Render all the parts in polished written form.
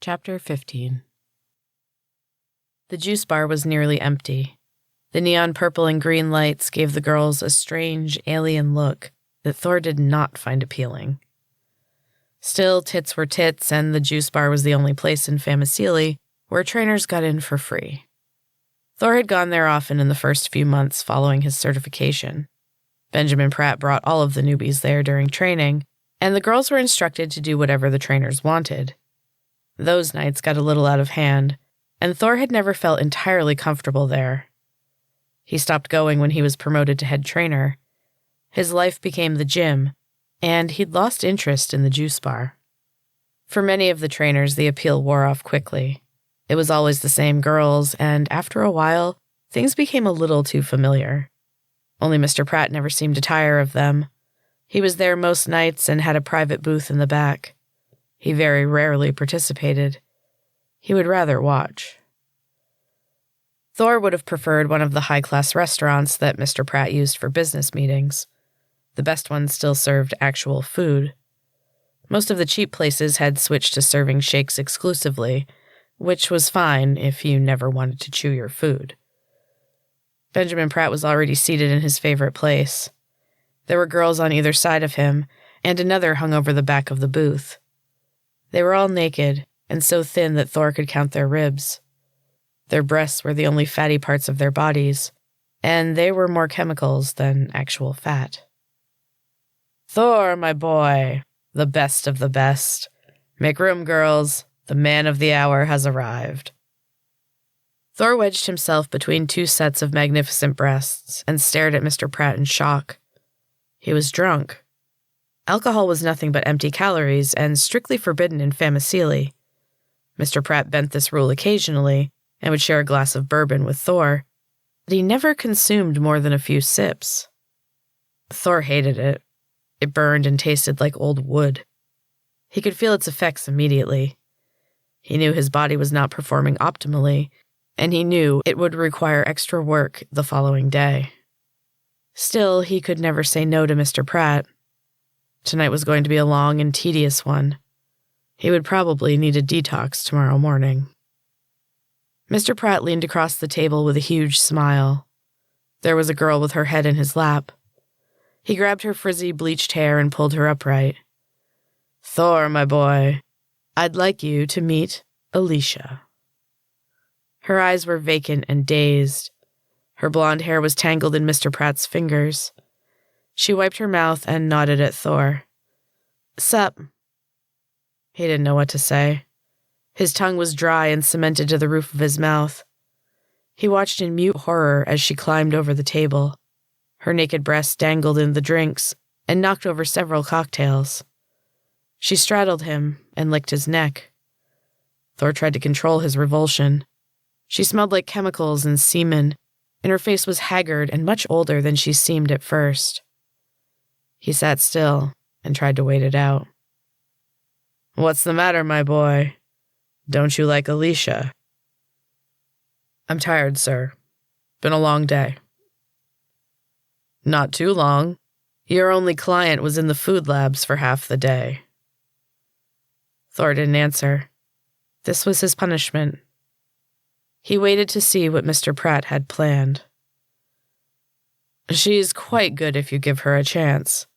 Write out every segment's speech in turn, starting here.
Chapter 15. The juice bar was nearly empty. The neon purple and green lights gave the girls a strange, alien look that Thor did not find appealing. Still, tits were tits, and the juice bar was the only place in Famecili where trainers got in for free. Thor had gone there often in the first few months following his certification. Benjamin Pratt brought all of the newbies there during training, and the girls were instructed to do whatever the trainers wanted. Those nights got a little out of hand, and Thor had never felt entirely comfortable there. He stopped going when he was promoted to head trainer. His life became the gym, and he'd lost interest in the juice bar. For many of the trainers, the appeal wore off quickly. It was always the same girls, and after a while, things became a little too familiar. Only Mr. Pratt never seemed to tire of them. He was there most nights and had a private booth in the back. He very rarely participated. He would rather watch. Thor would have preferred one of the high-class restaurants that Mr. Pratt used for business meetings. The best ones still served actual food. Most of the cheap places had switched to serving shakes exclusively, which was fine if you never wanted to chew your food. Benjamin Pratt was already seated in his favorite place. There were girls on either side of him, and another hung over the back of the booth. They were all naked, and so thin that Thor could count their ribs. Their breasts were the only fatty parts of their bodies, and they were more chemicals than actual fat. "Thor, my boy, the best of the best. Make room, girls. The man of the hour has arrived." Thor wedged himself between two sets of magnificent breasts and stared at Mr. Pratt in shock. He was drunk. Alcohol was nothing but empty calories and strictly forbidden in Famecili. Mr. Pratt bent this rule occasionally and would share a glass of bourbon with Thor, but he never consumed more than a few sips. Thor hated it. It burned and tasted like old wood. He could feel its effects immediately. He knew his body was not performing optimally, and he knew it would require extra work the following day. Still, he could never say no to Mr. Pratt. Tonight was going to be a long and tedious one. He would probably need a detox tomorrow morning. Mr. Pratt leaned across the table with a huge smile. There was a girl with her head in his lap. He grabbed her frizzy, bleached hair and pulled her upright. "Thor, my boy, I'd like you to meet Alicia." Her eyes were vacant and dazed. Her blonde hair was tangled in Mr. Pratt's fingers. She wiped her mouth and nodded at Thor. "Sup?" He didn't know what to say. His tongue was dry and cemented to the roof of his mouth. He watched in mute horror as she climbed over the table. Her naked breasts dangled in the drinks and knocked over several cocktails. She straddled him and licked his neck. Thor tried to control his revulsion. She smelled like chemicals and semen, and her face was haggard and much older than she seemed at first. He sat still and tried to wait it out. "What's the matter, my boy? Don't you like Alicia?" "I'm tired, sir. Been a long day." "Not too long. Your only client was in the food labs for half the day." Thor didn't answer. This was his punishment. He waited to see what Mr. Pratt had planned. "She's quite good if you give her a chance.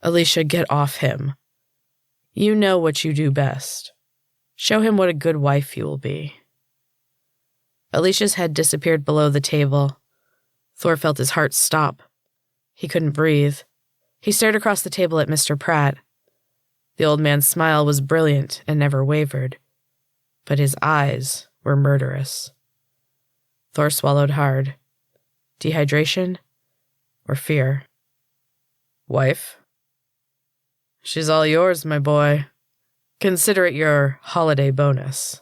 Alicia, get off him. You know what you do best. Show him what a good wife you will be." Alicia's head disappeared below the table. Thor felt his heart stop. He couldn't breathe. He stared across the table at Mr. Pratt. The old man's smile was brilliant and never wavered, but his eyes were murderous. Thor swallowed hard. Dehydration or fear? "Wife? She's all yours, my boy. Consider it your holiday bonus."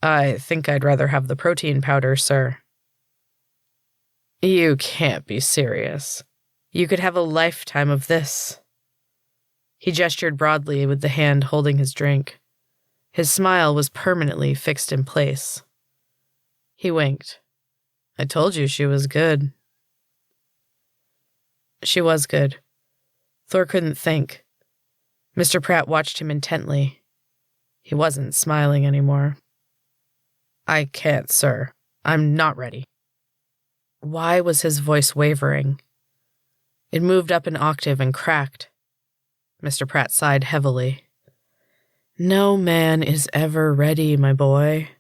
"I think I'd rather have the protein powder, sir." "You can't be serious. You could have a lifetime of this." He gestured broadly with the hand holding his drink. His smile was permanently fixed in place. He winked. "I told you she was good." She was good. Thor couldn't think. Mr. Pratt watched him intently. He wasn't smiling anymore. "I can't, sir. I'm not ready." Why was his voice wavering? It moved up an octave and cracked. Mr. Pratt sighed heavily. "No man is ever ready, my boy.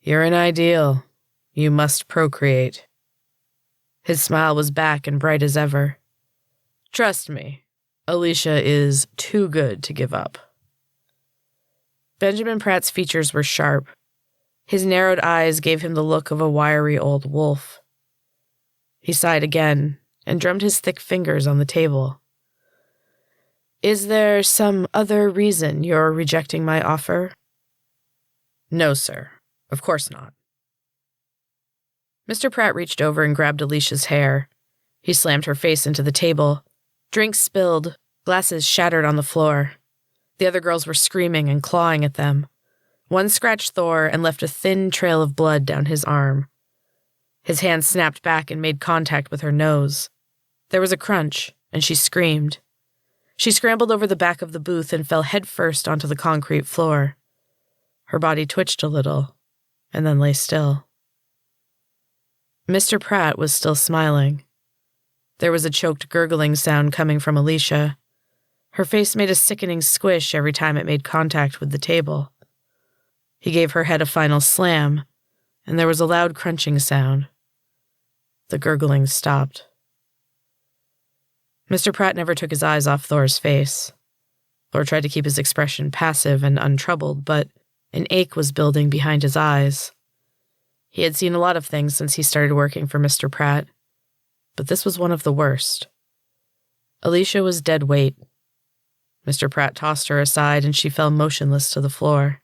You're an ideal. You must procreate." His smile was back and bright as ever. "Trust me, Alicia is too good to give up." Benjamin Pratt's features were sharp. His narrowed eyes gave him the look of a wiry old wolf. He sighed again and drummed his thick fingers on the table. "Is there some other reason you're rejecting my offer?" "No, sir. Of course not." Mr. Pratt reached over and grabbed Alicia's hair. He slammed her face into the table. Drinks spilled, glasses shattered on the floor. The other girls were screaming and clawing at them. One scratched Thor and left a thin trail of blood down his arm. His hand snapped back and made contact with her nose. There was a crunch, and she screamed. She scrambled over the back of the booth and fell headfirst onto the concrete floor. Her body twitched a little, and then lay still. Mr. Pratt was still smiling. There was a choked gurgling sound coming from Alicia. Her face made a sickening squish every time it made contact with the table. He gave her head a final slam, and there was a loud crunching sound. The gurgling stopped. Mr. Pratt never took his eyes off Thor's face. Thor tried to keep his expression passive and untroubled, but an ache was building behind his eyes. He had seen a lot of things since he started working for Mr. Pratt, but this was one of the worst. Alicia was dead weight. Mr. Pratt tossed her aside and she fell motionless to the floor.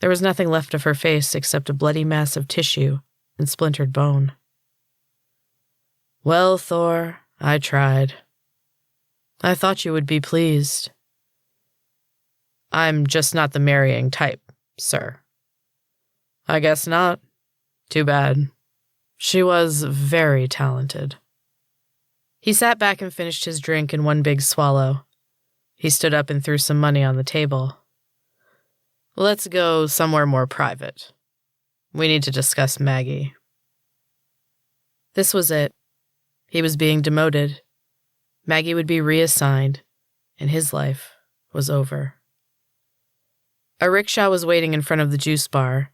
There was nothing left of her face except a bloody mass of tissue and splintered bone. "Well, Thor, I tried. I thought you would be pleased." "I'm just not the marrying type, sir." "I guess not. Too bad. She was very talented." He sat back and finished his drink in one big swallow. He stood up and threw some money on the table. "Let's go somewhere more private. We need to discuss Maggie." This was it. He was being demoted. Maggie would be reassigned, and his life was over. A rickshaw was waiting in front of the juice bar.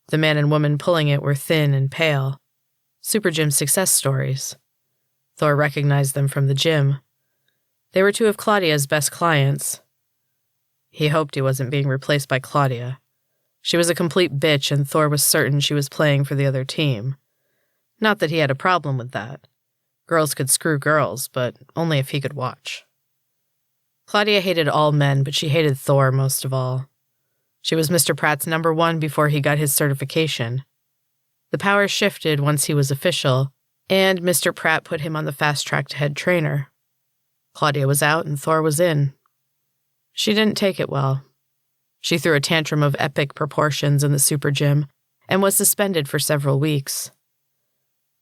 The man and woman pulling it were thin and pale. SuperGym success stories. Thor recognized them from the gym. They were two of Claudia's best clients. He hoped he wasn't being replaced by Claudia. She was a complete bitch, and Thor was certain she was playing for the other team. Not that he had a problem with that. Girls could screw girls, but only if he could watch. Claudia hated all men, but she hated Thor most of all. She was Mr. Pratt's number one before he got his certification. The power shifted once he was official, and Mr. Pratt put him on the fast track to head trainer. Claudia was out and Thor was in. She didn't take it well. She threw a tantrum of epic proportions in the SuperGym and was suspended for several weeks.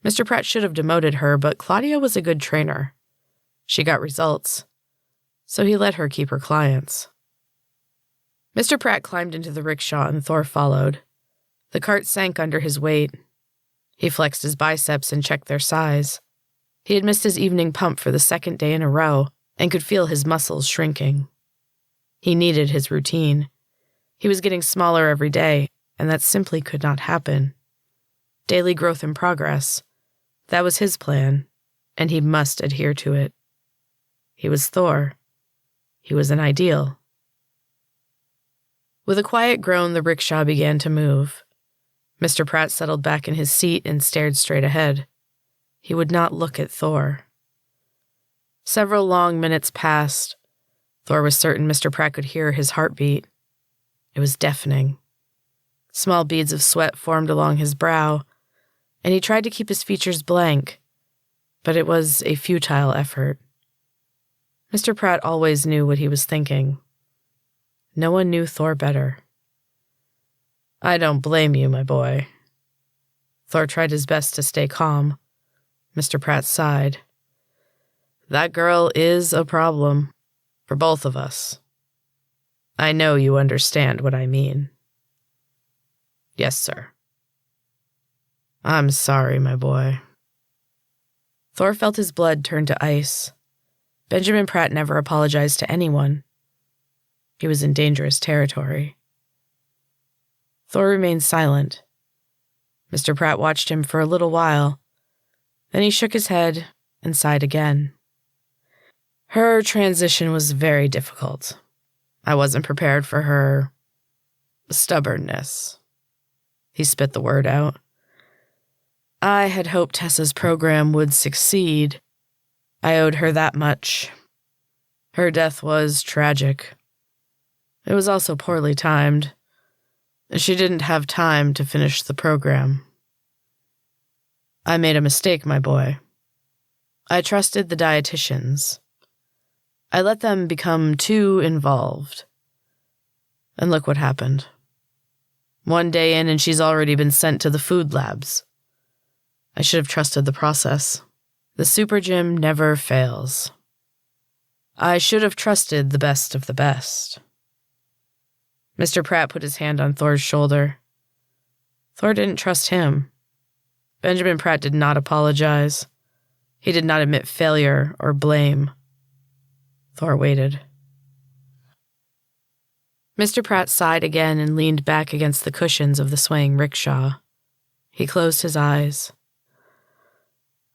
Mr. Pratt should have demoted her, but Claudia was a good trainer. She got results, so he let her keep her clients. Mr. Pratt climbed into the rickshaw and Thor followed. The cart sank under his weight. He flexed his biceps and checked their size. He had missed his evening pump for the second day in a row and could feel his muscles shrinking. He needed his routine. He was getting smaller every day, and that simply could not happen. Daily growth in progress. That was his plan, and he must adhere to it. He was Thor. He was an ideal. With a quiet groan, the rickshaw began to move. Mr. Pratt settled back in his seat and stared straight ahead. He would not look at Thor. Several long minutes passed. Thor was certain Mr. Pratt could hear his heartbeat. It was deafening. Small beads of sweat formed along his brow, and he tried to keep his features blank, but it was a futile effort. Mr. Pratt always knew what he was thinking. No one knew Thor better. "I don't blame you, my boy." Thor tried his best to stay calm. Mr. Pratt sighed. "That girl is a problem, for both of us." I know you understand what I mean. Yes, sir. I'm sorry, my boy. Thor felt his blood turn to ice. Benjamin Pratt never apologized to anyone. He was in dangerous territory. Thor remained silent. Mr. Pratt watched him for a little while. Then he shook his head and sighed again. Her transition was very difficult. I wasn't prepared for her stubbornness. He spit the word out. I had hoped Tessa's program would succeed. I owed her that much. Her death was tragic. It was also poorly timed. She didn't have time to finish the program. I made a mistake, my boy. I trusted the dietitians. I let them become too involved. And look what happened. One day in and she's already been sent to the food labs. I should have trusted the process. The SuperGym never fails. I should have trusted the best of the best. Mr. Pratt put his hand on Thor's shoulder. Thor didn't trust him. Benjamin Pratt did not apologize. He did not admit failure or blame. Thor waited. Mr. Pratt sighed again and leaned back against the cushions of the swaying rickshaw. He closed his eyes.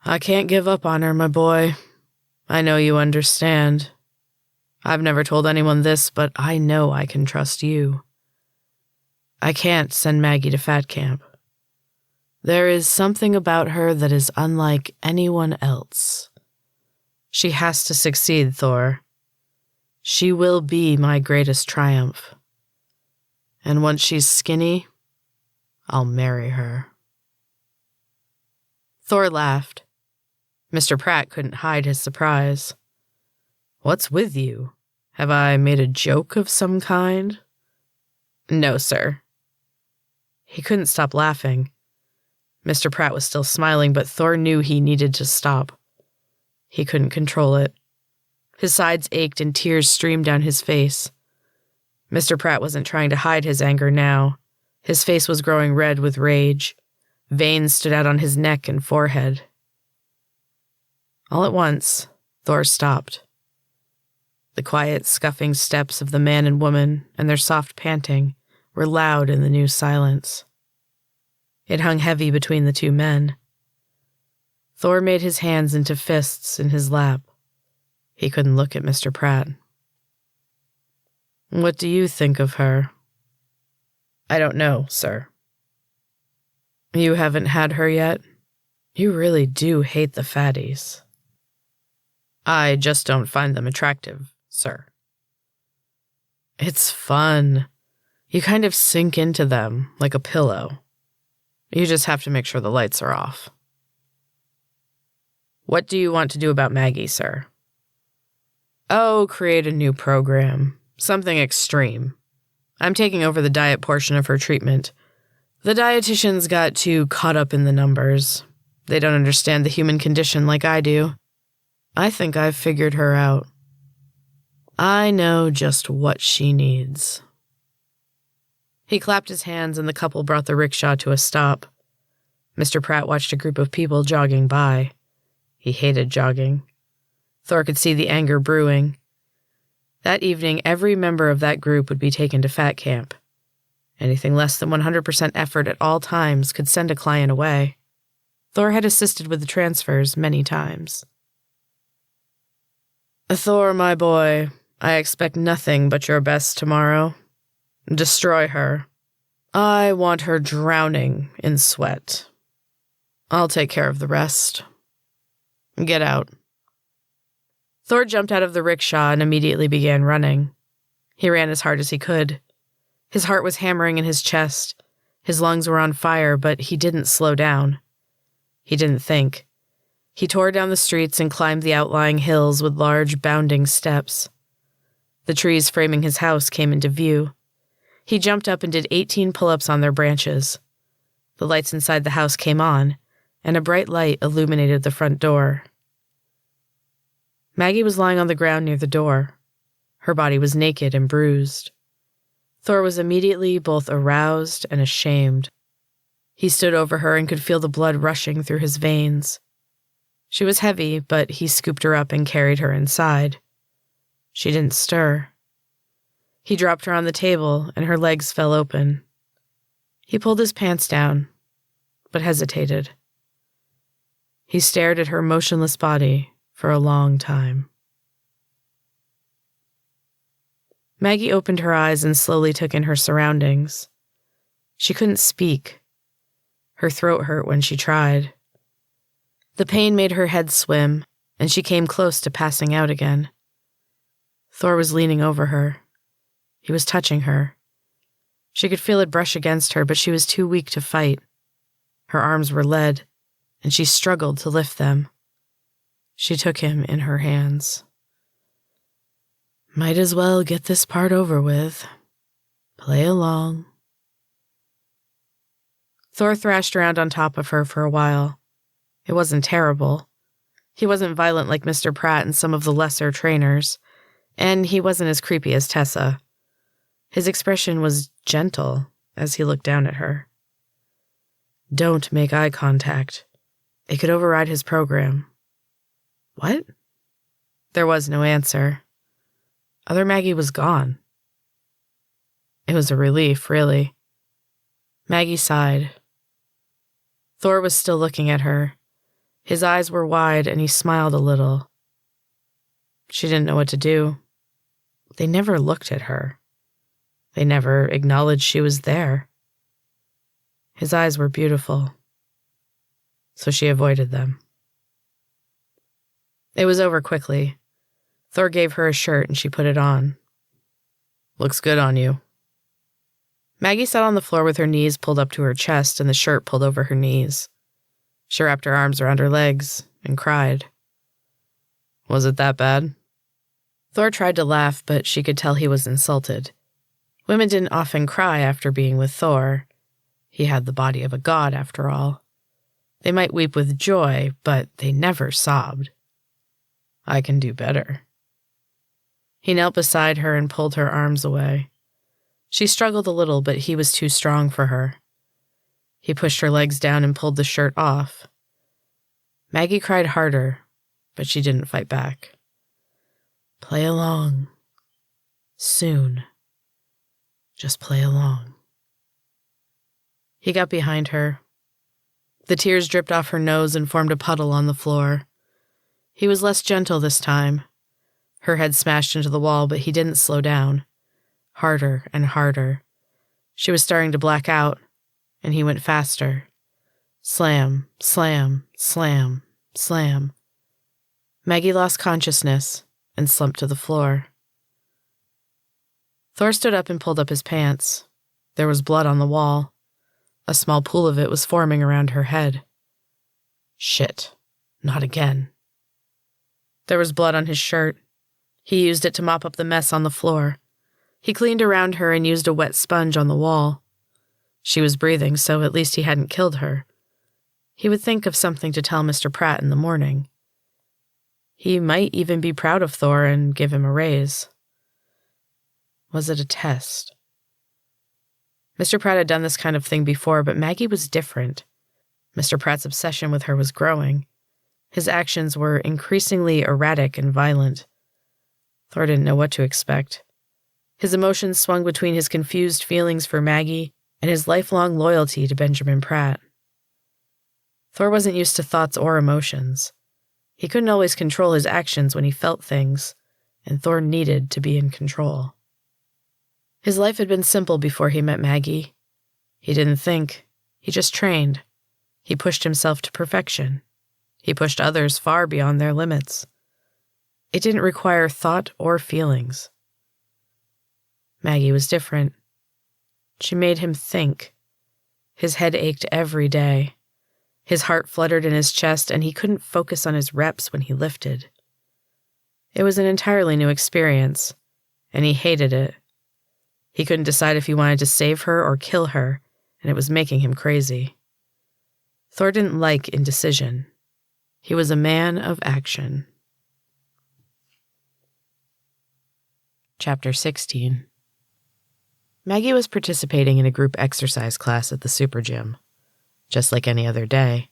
I can't give up on her, my boy. I know you understand. I've never told anyone this, but I know I can trust you. I can't send Maggie to fat camp. There is something about her that is unlike anyone else. She has to succeed, Thor. She will be my greatest triumph. And once she's skinny, I'll marry her. Thor laughed. Mr. Pratt couldn't hide his surprise. What's with you? Have I made a joke of some kind? No, sir. He couldn't stop laughing. Mr. Pratt was still smiling, but Thor knew he needed to stop. He couldn't control it. His sides ached and tears streamed down his face. Mr. Pratt wasn't trying to hide his anger now. His face was growing red with rage. Veins stood out on his neck and forehead. All at once, Thor stopped. The quiet, scuffing steps of the man and woman and their soft panting were loud in the new silence. It hung heavy between the two men. Thor made his hands into fists in his lap. He couldn't look at Mr. Pratt. What do you think of her? I don't know, sir. You haven't had her yet? You really do hate the fatties. I just don't find them attractive, sir. It's fun. You kind of sink into them like a pillow. You just have to make sure the lights are off. What do you want to do about Maggie, sir? Oh, create a new program. Something extreme. I'm taking over the diet portion of her treatment. The dietitians got too caught up in the numbers. They don't understand the human condition like I do. I think I've figured her out. I know just what she needs. He clapped his hands and the couple brought the rickshaw to a stop. Mr. Pratt watched a group of people jogging by. He hated jogging. Thor could see the anger brewing. That evening, every member of that group would be taken to fat camp. Anything less than 100% effort at all times could send a client away. Thor had assisted with the transfers many times. Thor, my boy, I expect nothing but your best tomorrow. Destroy her. I want her drowning in sweat. I'll take care of the rest. Get out. Thor jumped out of the rickshaw and immediately began running. He ran as hard as he could. His heart was hammering in his chest. His lungs were on fire, but he didn't slow down. He didn't think. He tore down the streets and climbed the outlying hills with large, bounding steps. The trees framing his house came into view. He jumped up and did 18 pull-ups on their branches. The lights inside the house came on, and a bright light illuminated the front door. Maggie was lying on the ground near the door. Her body was naked and bruised. Thor was immediately both aroused and ashamed. He stood over her and could feel the blood rushing through his veins. She was heavy, but he scooped her up and carried her inside. She didn't stir. He dropped her on the table, and her legs fell open. He pulled his pants down, but hesitated. He stared at her motionless body for a long time. Maggie opened her eyes and slowly took in her surroundings. She couldn't speak. Her throat hurt when she tried. The pain made her head swim, and she came close to passing out again. Thor was leaning over her. He was touching her. She could feel it brush against her, but she was too weak to fight. Her arms were lead, and she struggled to lift them. She took him in her hands. Might as well get this part over with. Play along. Thor thrashed around on top of her for a while. It wasn't terrible. He wasn't violent like Mr. Pratt and some of the lesser trainers, and he wasn't as creepy as Tessa. His expression was gentle as he looked down at her. Don't make eye contact. It could override his program. What? There was no answer. Other Maggie was gone. It was a relief, really. Maggie sighed. Thor was still looking at her. His eyes were wide, and he smiled a little. She didn't know what to do. They never looked at her. They never acknowledged she was there. His eyes were beautiful, so she avoided them. It was over quickly. Thor gave her a shirt, and she put it on. Looks good on you. Maggie sat on the floor with her knees pulled up to her chest and the shirt pulled over her knees. She wrapped her arms around her legs and cried. Was it that bad? Thor tried to laugh, but she could tell he was insulted. Women didn't often cry after being with Thor. He had the body of a god, after all. They might weep with joy, but they never sobbed. I can do better. He knelt beside her and pulled her arms away. She struggled a little, but he was too strong for her. He pushed her legs down and pulled the shirt off. Maggie cried harder, but she didn't fight back. Play along. Soon. Just play along. He got behind her. The tears dripped off her nose and formed a puddle on the floor. He was less gentle this time. Her head smashed into the wall, but he didn't slow down. Harder and harder. She was starting to black out, and he went faster. Slam, slam, slam, slam. Maggie lost consciousness and slumped to the floor. Thor stood up and pulled up his pants. There was blood on the wall. A small pool of it was forming around her head. Shit, not again. There was blood on his shirt. He used it to mop up the mess on the floor. He cleaned around her and used a wet sponge on the wall. She was breathing, so at least he hadn't killed her. He would think of something to tell Mr. Pratt in the morning. He might even be proud of Thor and give him a raise. Was it a test? Mr. Pratt had done this kind of thing before, but Maggie was different. Mr. Pratt's obsession with her was growing. His actions were increasingly erratic and violent. Thor didn't know what to expect. His emotions swung between his confused feelings for Maggie and his lifelong loyalty to Benjamin Pratt. Thor wasn't used to thoughts or emotions. He couldn't always control his actions when he felt things, and Thor needed to be in control. His life had been simple before he met Maggie. He didn't think. He just trained. He pushed himself to perfection. He pushed others far beyond their limits. It didn't require thought or feelings. Maggie was different. She made him think. His head ached every day. His heart fluttered in his chest, and he couldn't focus on his reps when he lifted. It was an entirely new experience, and he hated it. He couldn't decide if he wanted to save her or kill her, and it was making him crazy. Thor didn't like indecision. He was a man of action. Chapter 16. Maggie was participating in a group exercise class at the SuperGym, just like any other day.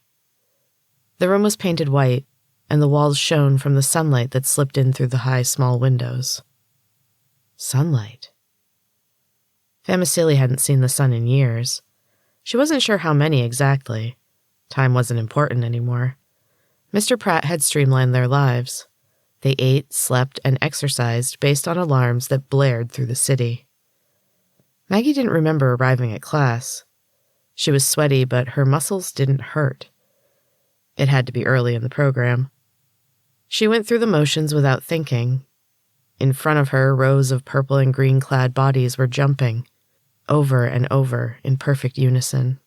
The room was painted white, and the walls shone from the sunlight that slipped in through the high, small windows. Sunlight. Famecili hadn't seen the sun in years. She wasn't sure how many exactly. Time wasn't important anymore. Mr. Pratt had streamlined their lives. They ate, slept, and exercised based on alarms that blared through the city. Maggie didn't remember arriving at class. She was sweaty, but her muscles didn't hurt. It had to be early in the program. She went through the motions without thinking. In front of her, rows of purple and green-clad bodies were jumping, over and over in perfect unison.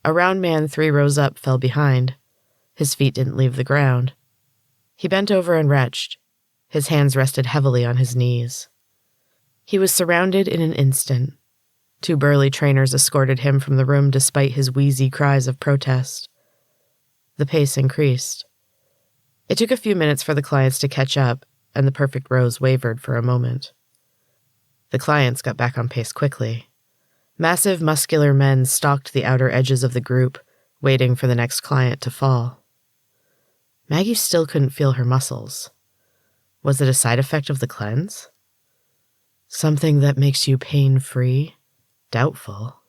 A round man 3 rows up fell behind. His feet didn't leave the ground. He bent over and retched. His hands rested heavily on his knees. He was surrounded in an instant. 2 burly trainers escorted him from the room despite his wheezy cries of protest. The pace increased. It took a few minutes for the clients to catch up, and the perfect rows wavered for a moment. The clients got back on pace quickly. Massive, muscular men stalked the outer edges of the group, waiting for the next client to fall. Maggie still couldn't feel her muscles. Was it a side effect of the cleanse? Something that makes you pain-free? Doubtful.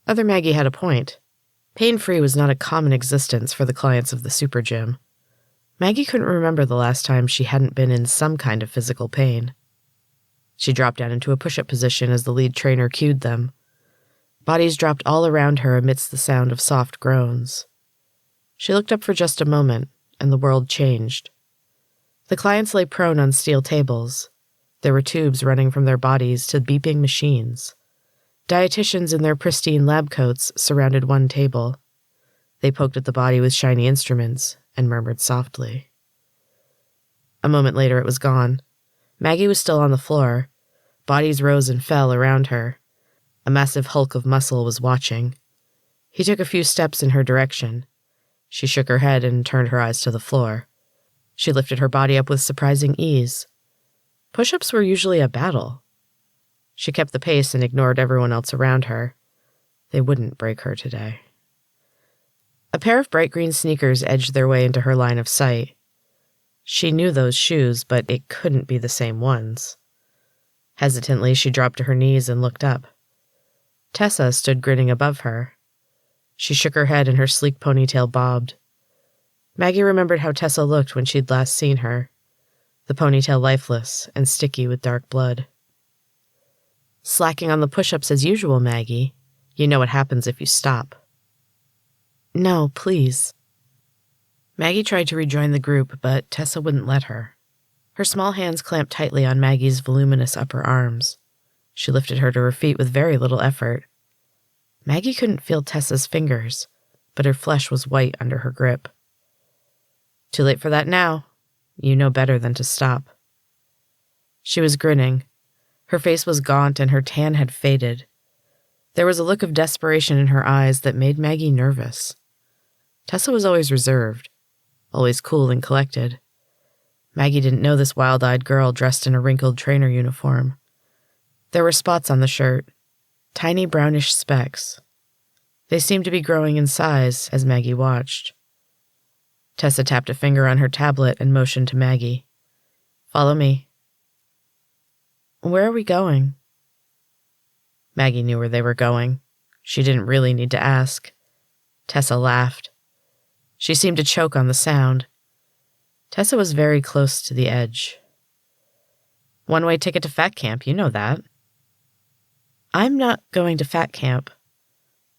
Other Maggie had a point. Pain-free was not a common existence for the clients of the SuperGym. Maggie couldn't remember the last time she hadn't been in some kind of physical pain. She dropped down into a push-up position as the lead trainer cued them. Bodies dropped all around her amidst the sound of soft groans. She looked up for just a moment, and the world changed. The clients lay prone on steel tables. There were tubes running from their bodies to beeping machines. Dietitians in their pristine lab coats surrounded one table. They poked at the body with shiny instruments and murmured softly. A moment later it was gone. Maggie was still on the floor. Bodies rose and fell around her. A massive hulk of muscle was watching. He took a few steps in her direction. She shook her head and turned her eyes to the floor. She lifted her body up with surprising ease. Push-ups were usually a battle. She kept the pace and ignored everyone else around her. They wouldn't break her today. A pair of bright green sneakers edged their way into her line of sight. She knew those shoes, but it couldn't be the same ones. Hesitantly, she dropped to her knees and looked up. Tessa stood grinning above her. She shook her head and her sleek ponytail bobbed. Maggie remembered how Tessa looked when she'd last seen her, the ponytail lifeless and sticky with dark blood. Slacking on the push-ups as usual, Maggie. You know what happens if you stop. No, please. Maggie tried to rejoin the group, but Tessa wouldn't let her. Her small hands clamped tightly on Maggie's voluminous upper arms. She lifted her to her feet with very little effort. Maggie couldn't feel Tessa's fingers, but her flesh was white under her grip. Too late for that now. You know better than to stop. She was grinning. Her face was gaunt and her tan had faded. There was a look of desperation in her eyes that made Maggie nervous. Tessa was always reserved, always cool and collected. Maggie didn't know this wild-eyed girl dressed in a wrinkled trainer uniform. There were spots on the shirt, tiny brownish specks. They seemed to be growing in size as Maggie watched. Tessa tapped a finger on her tablet and motioned to Maggie. Follow me. Where are we going? Maggie knew where they were going. She didn't really need to ask. Tessa laughed. She seemed to choke on the sound. Tessa was very close to the edge. One-way ticket to fat camp, you know that. I'm not going to fat camp.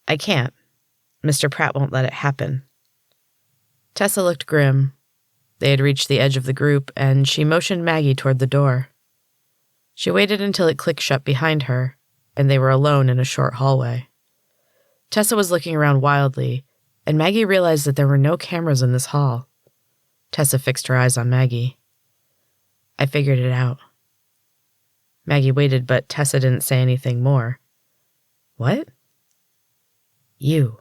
I can't. Mr. Pratt won't let it happen. Tessa looked grim. They had reached the edge of the group, and she motioned Maggie toward the door. She waited until it clicked shut behind her, and they were alone in a short hallway. Tessa was looking around wildly, and Maggie realized that there were no cameras in this hall. Tessa fixed her eyes on Maggie. I figured it out. Maggie waited, but Tessa didn't say anything more. What? You.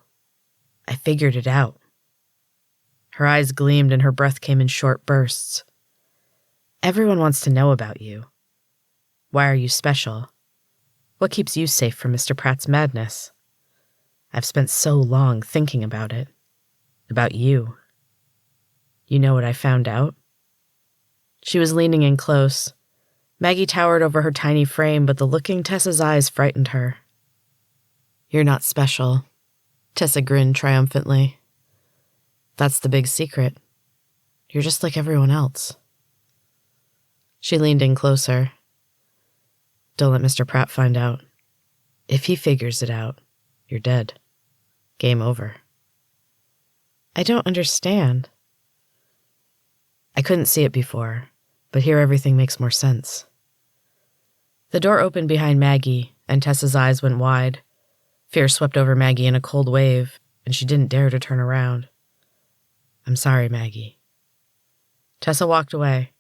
I figured it out. Her eyes gleamed and her breath came in short bursts. Everyone wants to know about you. Why are you special? What keeps you safe from Mr. Pratt's madness? I've spent so long thinking about it. About you. You know what I found out? She was leaning in close. Maggie towered over her tiny frame, but the look in Tessa's eyes frightened her. You're not special. Tessa grinned triumphantly. That's the big secret. You're just like everyone else. She leaned in closer. Don't let Mr. Pratt find out. If he figures it out, you're dead. Game over. I don't understand. I couldn't see it before, but here everything makes more sense. The door opened behind Maggie, and Tessa's eyes went wide. Fear swept over Maggie in a cold wave, and she didn't dare to turn around. I'm sorry, Maggie. Tessa walked away.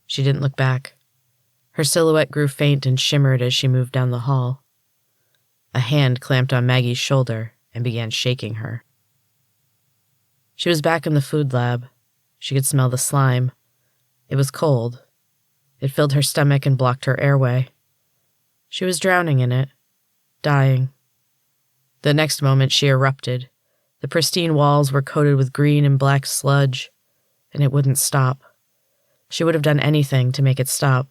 She didn't look back. Her silhouette grew faint and shimmered as she moved down the hall. A hand clamped on Maggie's shoulder and began shaking her. She was back in the food lab. She could smell the slime. It was cold. It filled her stomach and blocked her airway. She was drowning in it, dying. The next moment she erupted. The pristine walls were coated with green and black sludge, and it wouldn't stop. She would have done anything to make it stop.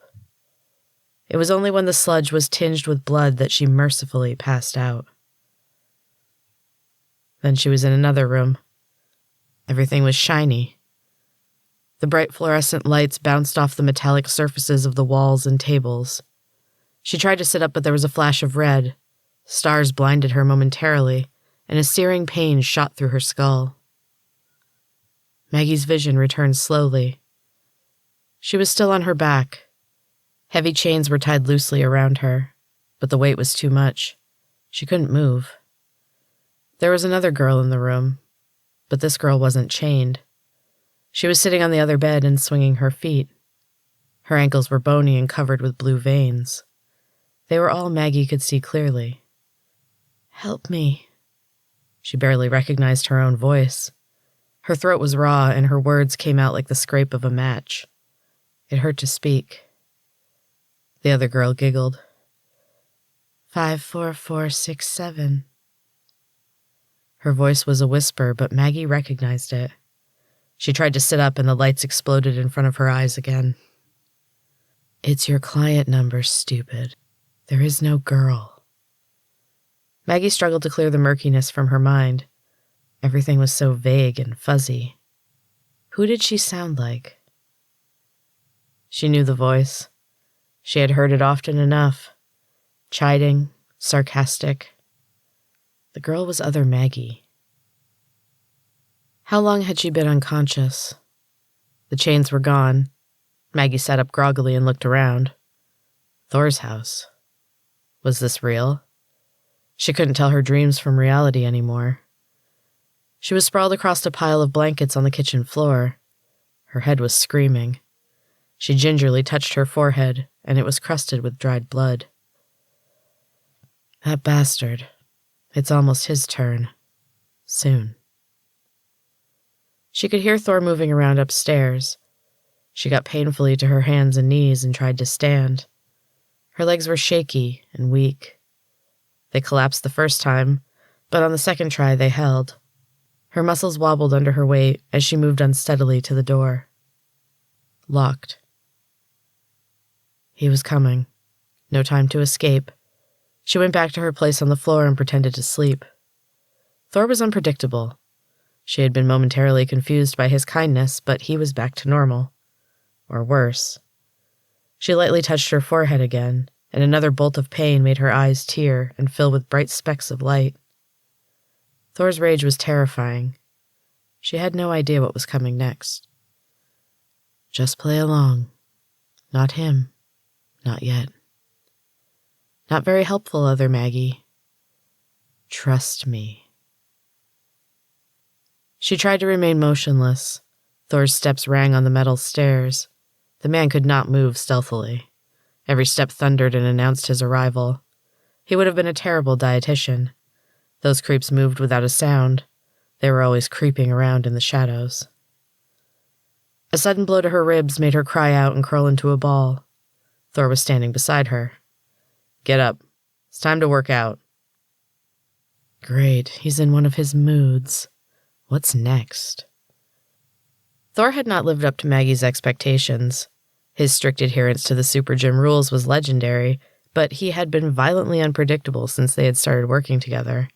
It was only when the sludge was tinged with blood that she mercifully passed out. Then she was in another room. Everything was shiny. The bright fluorescent lights bounced off the metallic surfaces of the walls and tables. She tried to sit up, but there was a flash of red. Stars blinded her momentarily, and a searing pain shot through her skull. Maggie's vision returned slowly. She was still on her back. Heavy chains were tied loosely around her, but the weight was too much. She couldn't move. There was another girl in the room, but this girl wasn't chained. She was sitting on the other bed and swinging her feet. Her ankles were bony and covered with blue veins. They were all Maggie could see clearly. Help me. She barely recognized her own voice. Her throat was raw and her words came out like the scrape of a match. It hurt to speak. The other girl giggled. 54467. Her voice was a whisper, but Maggie recognized it. She tried to sit up and the lights exploded in front of her eyes again. It's your client number, stupid. There is no girl. Maggie struggled to clear the murkiness from her mind. Everything was so vague and fuzzy. Who did she sound like? She knew the voice. She had heard it often enough. Chiding, sarcastic. The girl was other Maggie. How long had she been unconscious? The chains were gone. Maggie sat up groggily and looked around. Thor's house. Was this real? She couldn't tell her dreams from reality anymore. She was sprawled across a pile of blankets on the kitchen floor. Her head was screaming. She gingerly touched her forehead, and it was crusted with dried blood. That bastard. It's almost his turn. Soon. She could hear Thor moving around upstairs. She got painfully to her hands and knees and tried to stand. Her legs were shaky and weak. They collapsed the first time, but on the second try they held. Her muscles wobbled under her weight as she moved unsteadily to the door. Locked. He was coming. No time to escape. She went back to her place on the floor and pretended to sleep. Thor was unpredictable. She had been momentarily confused by his kindness, but he was back to normal. Or worse. She lightly touched her forehead again, and another bolt of pain made her eyes tear and fill with bright specks of light. Thor's rage was terrifying. She had no idea what was coming next. Just play along. Not him. Not yet. Not very helpful, other Maggie. Trust me. She tried to remain motionless. Thor's steps rang on the metal stairs. The man could not move stealthily. Every step thundered and announced his arrival. He would have been a terrible dietitian. Those creeps moved without a sound. They were always creeping around in the shadows. A sudden blow to her ribs made her cry out and curl into a ball. Thor was standing beside her. Get up. It's time to work out. Great, he's in one of his moods. What's next? Thor had not lived up to Maggie's expectations. His strict adherence to the SuperGym rules was legendary, but he had been violently unpredictable since they had started working together.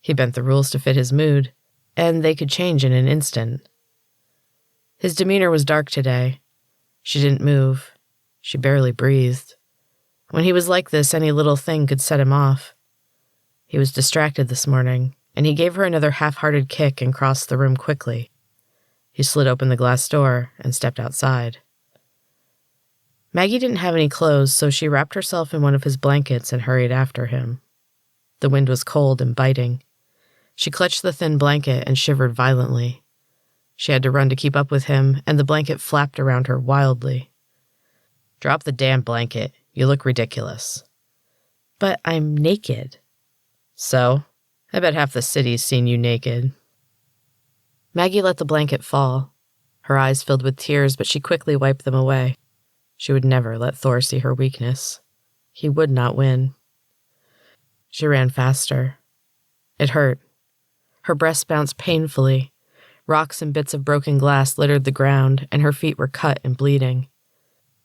He bent the rules to fit his mood, and they could change in an instant. His demeanor was dark today. She didn't move. She barely breathed. When he was like this, any little thing could set him off. He was distracted this morning, and he gave her another half-hearted kick and crossed the room quickly. He slid open the glass door and stepped outside. Maggie didn't have any clothes, so she wrapped herself in one of his blankets and hurried after him. The wind was cold and biting. She clutched the thin blanket and shivered violently. She had to run to keep up with him, and the blanket flapped around her wildly. Drop the damn blanket. You look ridiculous. But I'm naked. So? I bet half the city's seen you naked. Maggie let the blanket fall. Her eyes filled with tears, but she quickly wiped them away. She would never let Thor see her weakness. He would not win. She ran faster. It hurt. Her breast bounced painfully. Rocks and bits of broken glass littered the ground, and her feet were cut and bleeding.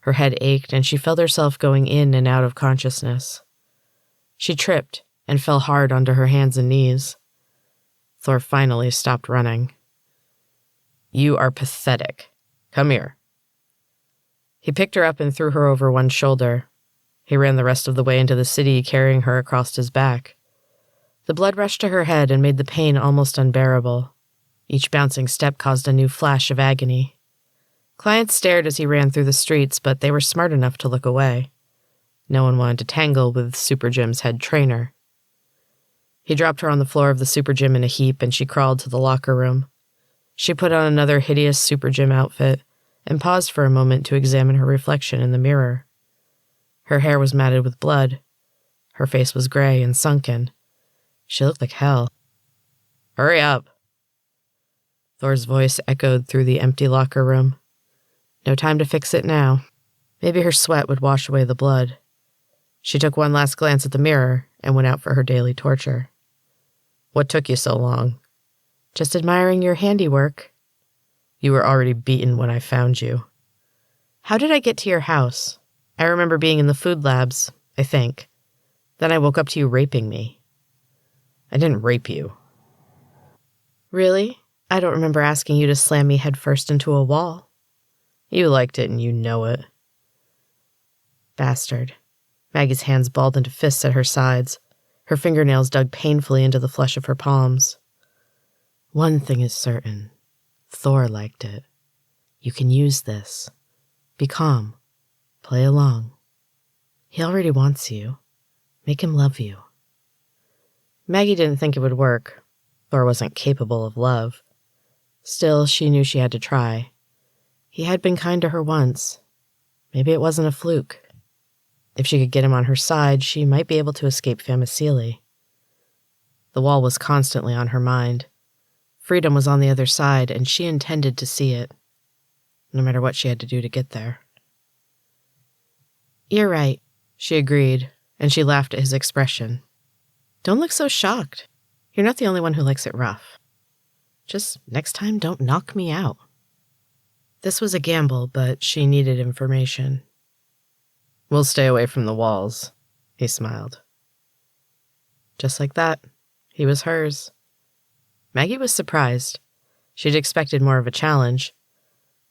Her head ached, and she felt herself going in and out of consciousness. She tripped and fell hard onto her hands and knees. Thor finally stopped running. You are pathetic. Come here. He picked her up and threw her over one shoulder. He ran the rest of the way into the city, carrying her across his back. The blood rushed to her head and made the pain almost unbearable. Each bouncing step caused a new flash of agony. Clients stared as he ran through the streets, but they were smart enough to look away. No one wanted to tangle with SuperGym's head trainer. He dropped her on the floor of the SuperGym in a heap, and she crawled to the locker room. She put on another hideous SuperGym outfit and paused for a moment to examine her reflection in the mirror. Her hair was matted with blood. Her face was gray and sunken. She looked like hell. Hurry up. Thor's voice echoed through the empty locker room. No time to fix it now. Maybe her sweat would wash away the blood. She took one last glance at the mirror and went out for her daily torture. What took you so long? Just admiring your handiwork. You were already beaten when I found you. How did I get to your house? I remember being in the food labs, I think. Then I woke up to you raping me. I didn't rape you. Really? I don't remember asking you to slam me headfirst into a wall. You liked it and you know it. Bastard. Maggie's hands balled into fists at her sides. Her fingernails dug painfully into the flesh of her palms. One thing is certain. Thor liked it. You can use this. Be calm. Play along. He already wants you. Make him love you. Maggie didn't think it would work. Thor wasn't capable of love. Still, she knew she had to try. He had been kind to her once. Maybe it wasn't a fluke. If she could get him on her side, she might be able to escape Famecili. The wall was constantly on her mind. Freedom was on the other side, and she intended to see it, no matter what she had to do to get there. You're right, she agreed, and she laughed at his expression. Don't look so shocked. You're not the only one who likes it rough. Just next time, don't knock me out. This was a gamble, but she needed information. We'll stay away from the walls, he smiled. Just like that, he was hers. Maggie was surprised. She'd expected more of a challenge.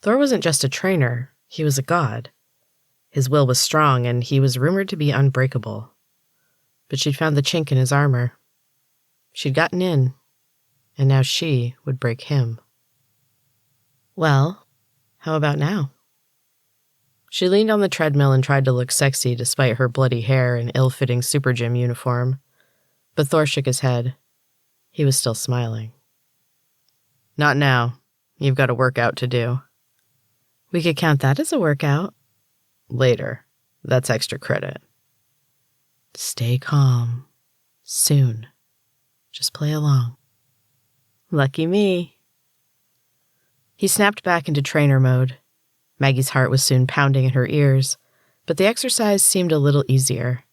Thor wasn't just a trainer, he was a god. His will was strong, and he was rumored to be unbreakable. But she'd found the chink in his armor. She'd gotten in, and now she would break him. Well, how about now? She leaned on the treadmill and tried to look sexy despite her bloody hair and ill-fitting SuperGym uniform. But Thor shook his head. He was still smiling. Not now. You've got a workout to do. We could count that as a workout. Later. That's extra credit. Stay calm. Soon. Just play along. Lucky me. He snapped back into trainer mode. Maggie's heart was soon pounding in her ears. but the exercise seemed a little easier.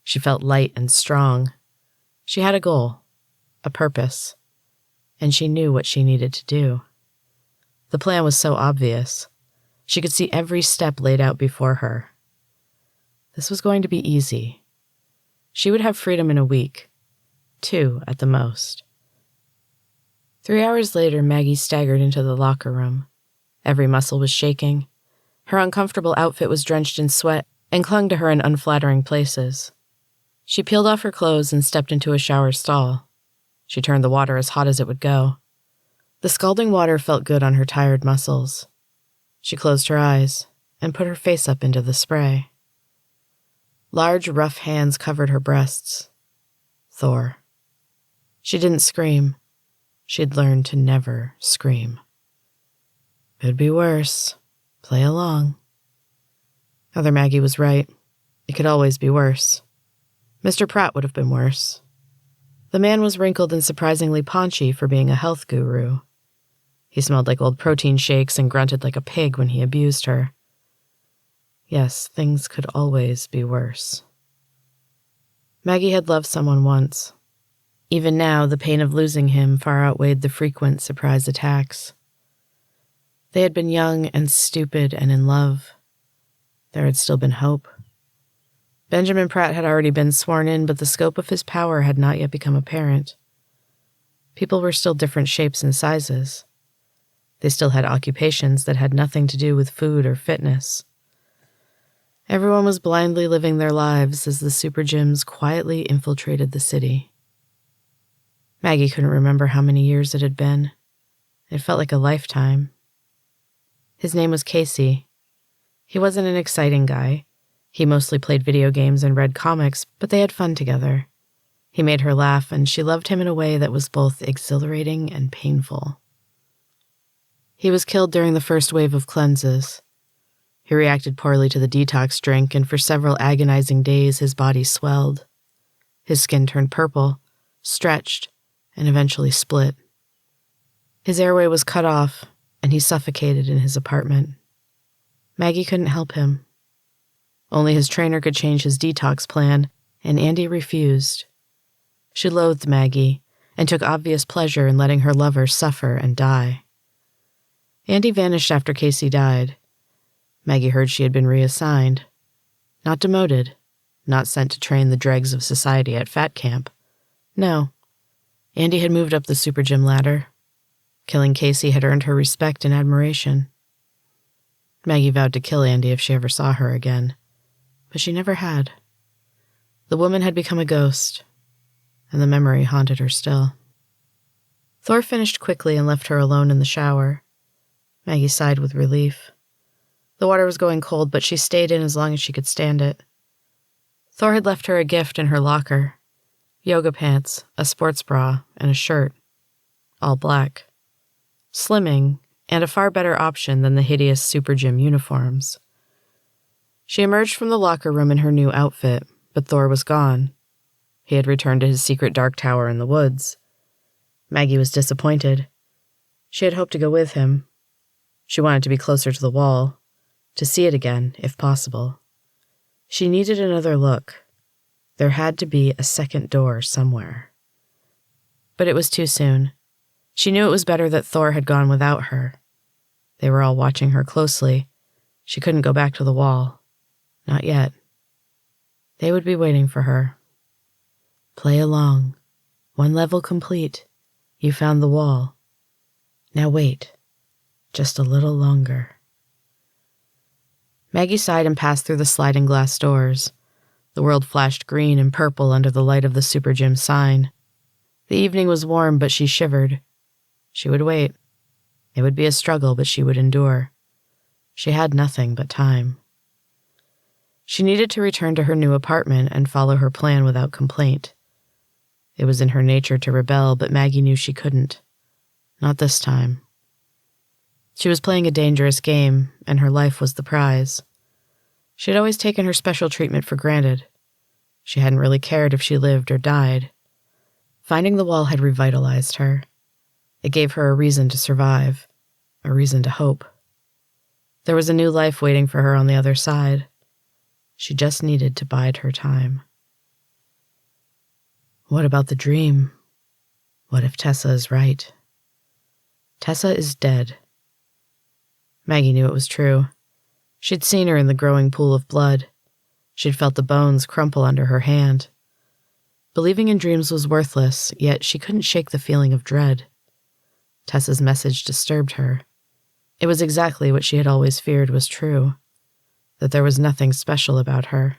She felt light and strong. She had a goal, a purpose, and she knew what she needed to do. The plan was so obvious. She could see every step laid out before her. This was going to be easy. She would have freedom in a week, 2 at the most. 3 hours later, Maggie staggered into the locker room. Every muscle was shaking. Her uncomfortable outfit was drenched in sweat and clung to her in unflattering places. She peeled off her clothes and stepped into a shower stall. She turned the water as hot as it would go. The scalding water felt good on her tired muscles. She closed her eyes and put her face up into the spray. Large, rough hands covered her breasts. Thor. She didn't scream. She'd learned to never scream. Could be worse. Play along. Other Maggie was right. It could always be worse. Mr. Pratt would have been worse. The man was wrinkled and surprisingly paunchy for being a health guru. He smelled like old protein shakes and grunted like a pig when he abused her. Yes, things could always be worse. Maggie had loved someone once. Even now, the pain of losing him far outweighed the frequent surprise attacks. They had been young and stupid and in love. There had still been hope. Benjamin Pratt had already been sworn in, but the scope of his power had not yet become apparent. People were still different shapes and sizes. They still had occupations that had nothing to do with food or fitness. Everyone was blindly living their lives as the SuperGyms quietly infiltrated the city. Maggie couldn't remember how many years it had been. It felt like a lifetime. His name was Casey. He wasn't an exciting guy. He mostly played video games and read comics, but they had fun together. He made her laugh, and she loved him in a way that was both exhilarating and painful. He was killed during the first wave of cleanses. He reacted poorly to the detox drink, and for several agonizing days his body swelled. His skin turned purple, stretched, and eventually split. His airway was cut off, and he suffocated in his apartment. Maggie couldn't help him. Only his trainer could change his detox plan, and Andy refused. She loathed Maggie and took obvious pleasure in letting her lover suffer and die. Andy vanished after Casey died. Maggie heard she had been reassigned. Not demoted, not sent to train the dregs of society at fat camp. No, Andy had moved up the SuperGym ladder. Killing Casey had earned her respect and admiration. Maggie vowed to kill Andy if she ever saw her again, but she never had. The woman had become a ghost, and the memory haunted her still. Thor finished quickly and left her alone in the shower. Maggie sighed with relief. The water was going cold, but she stayed in as long as she could stand it. Thor had left her a gift in her locker: yoga pants, a sports bra, and a shirt. All black. Slimming, and a far better option than the hideous SuperGym uniforms. She emerged from the locker room in her new outfit, but Thor was gone. He had returned to his secret dark tower in the woods. Maggie was disappointed. She had hoped to go with him. She wanted to be closer to the wall, to see it again, if possible. She needed another look. There had to be a second door somewhere. But it was too soon. She knew it was better that Thor had gone without her. They were all watching her closely. She couldn't go back to the wall. Not yet. They would be waiting for her. Play along. 1 level complete. You found the wall. Now wait. Just a little longer. Maggie sighed and passed through the sliding glass doors. The world flashed green and purple under the light of the SuperGym sign. The evening was warm, but she shivered. She would wait. It would be a struggle, but she would endure. She had nothing but time. She needed to return to her new apartment and follow her plan without complaint. It was in her nature to rebel, but Maggie knew she couldn't. Not this time. She was playing a dangerous game, and her life was the prize. She had always taken her special treatment for granted. She hadn't really cared if she lived or died. Finding the wall had revitalized her. It gave her a reason to survive, a reason to hope. There was a new life waiting for her on the other side, She just needed to bide her time. What about the dream? What if Tessa is right? Tessa is dead. Maggie knew it was true. She'd seen her in the growing pool of blood. She'd felt the bones crumple under her hand. Believing in dreams was worthless, yet she couldn't shake the feeling of dread. Tessa's message disturbed her. It was exactly what she had always feared was true, that there was nothing special about her,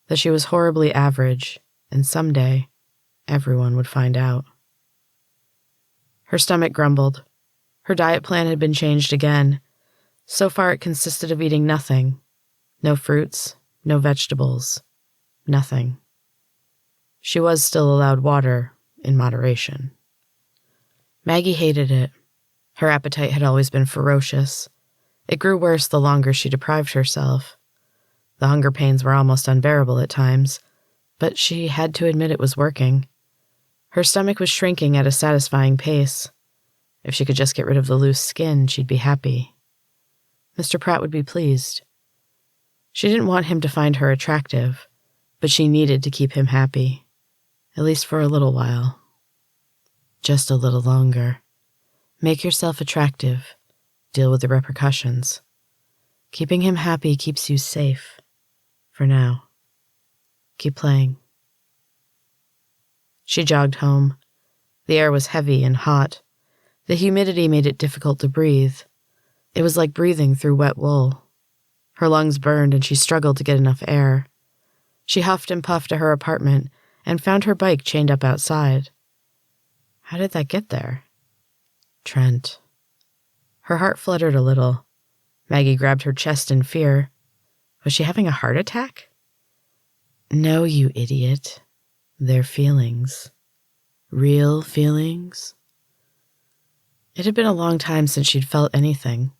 that she was horribly average, and someday everyone would find out. Her stomach grumbled. Her diet plan had been changed again. So far it consisted of eating nothing. No fruits, no vegetables, nothing. She was still allowed water, in moderation. Maggie hated it. Her appetite had always been ferocious. It grew worse the longer she deprived herself. The hunger pains were almost unbearable at times, but she had to admit it was working. Her stomach was shrinking at a satisfying pace. If she could just get rid of the loose skin, she'd be happy. Mr. Pratt would be pleased. She didn't want him to find her attractive, but she needed to keep him happy, at least for a little while. Just a little longer. Make yourself attractive. Deal with the repercussions. Keeping him happy keeps you safe. For now. Keep playing. She jogged home. The air was heavy and hot. The humidity made it difficult to breathe. It was like breathing through wet wool. Her lungs burned and she struggled to get enough air. She huffed and puffed to her apartment and found her bike chained up outside. How did that get there? Trent. Her heart fluttered a little. Maggie grabbed her chest in fear. Was she having a heart attack? No, you idiot. They're feelings. Real feelings. It had been a long time since she'd felt anything.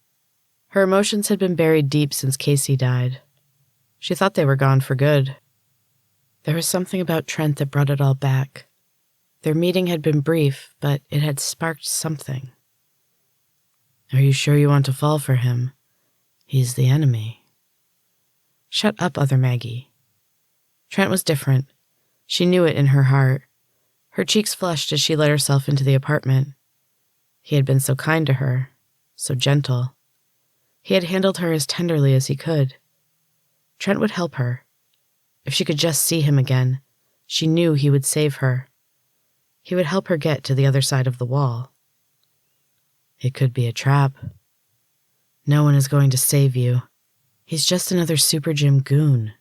Her emotions had been buried deep since Casey died. She thought they were gone for good. There was something about Trent that brought it all back. Their meeting had been brief, but it had sparked something. Are you sure you want to fall for him? He's the enemy. Shut up, other Maggie. Trent was different. She knew it in her heart. Her cheeks flushed as she let herself into the apartment. He had been so kind to her, so gentle. He had handled her as tenderly as he could. Trent would help her. If she could just see him again, she knew he would save her. He would help her get to the other side of the wall. It could be a trap. No one is going to save you. He's just another SuperGym goon.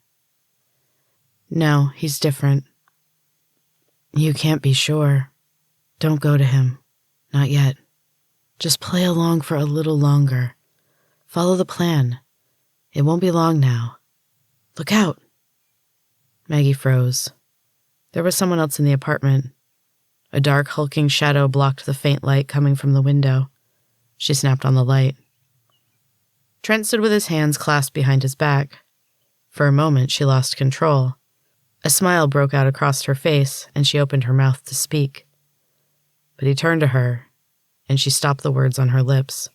No, he's different. You can't be sure. Don't go to him. Not yet. Just play along for a little longer. Follow the plan. It won't be long now. Look out! Maggie froze. There was someone else in the apartment. A dark, hulking shadow blocked the faint light coming from the window. She snapped on the light. Trent stood with his hands clasped behind his back. For a moment, she lost control. A smile broke out across her face, and she opened her mouth to speak. But he turned to her, and she stopped the words on her lips.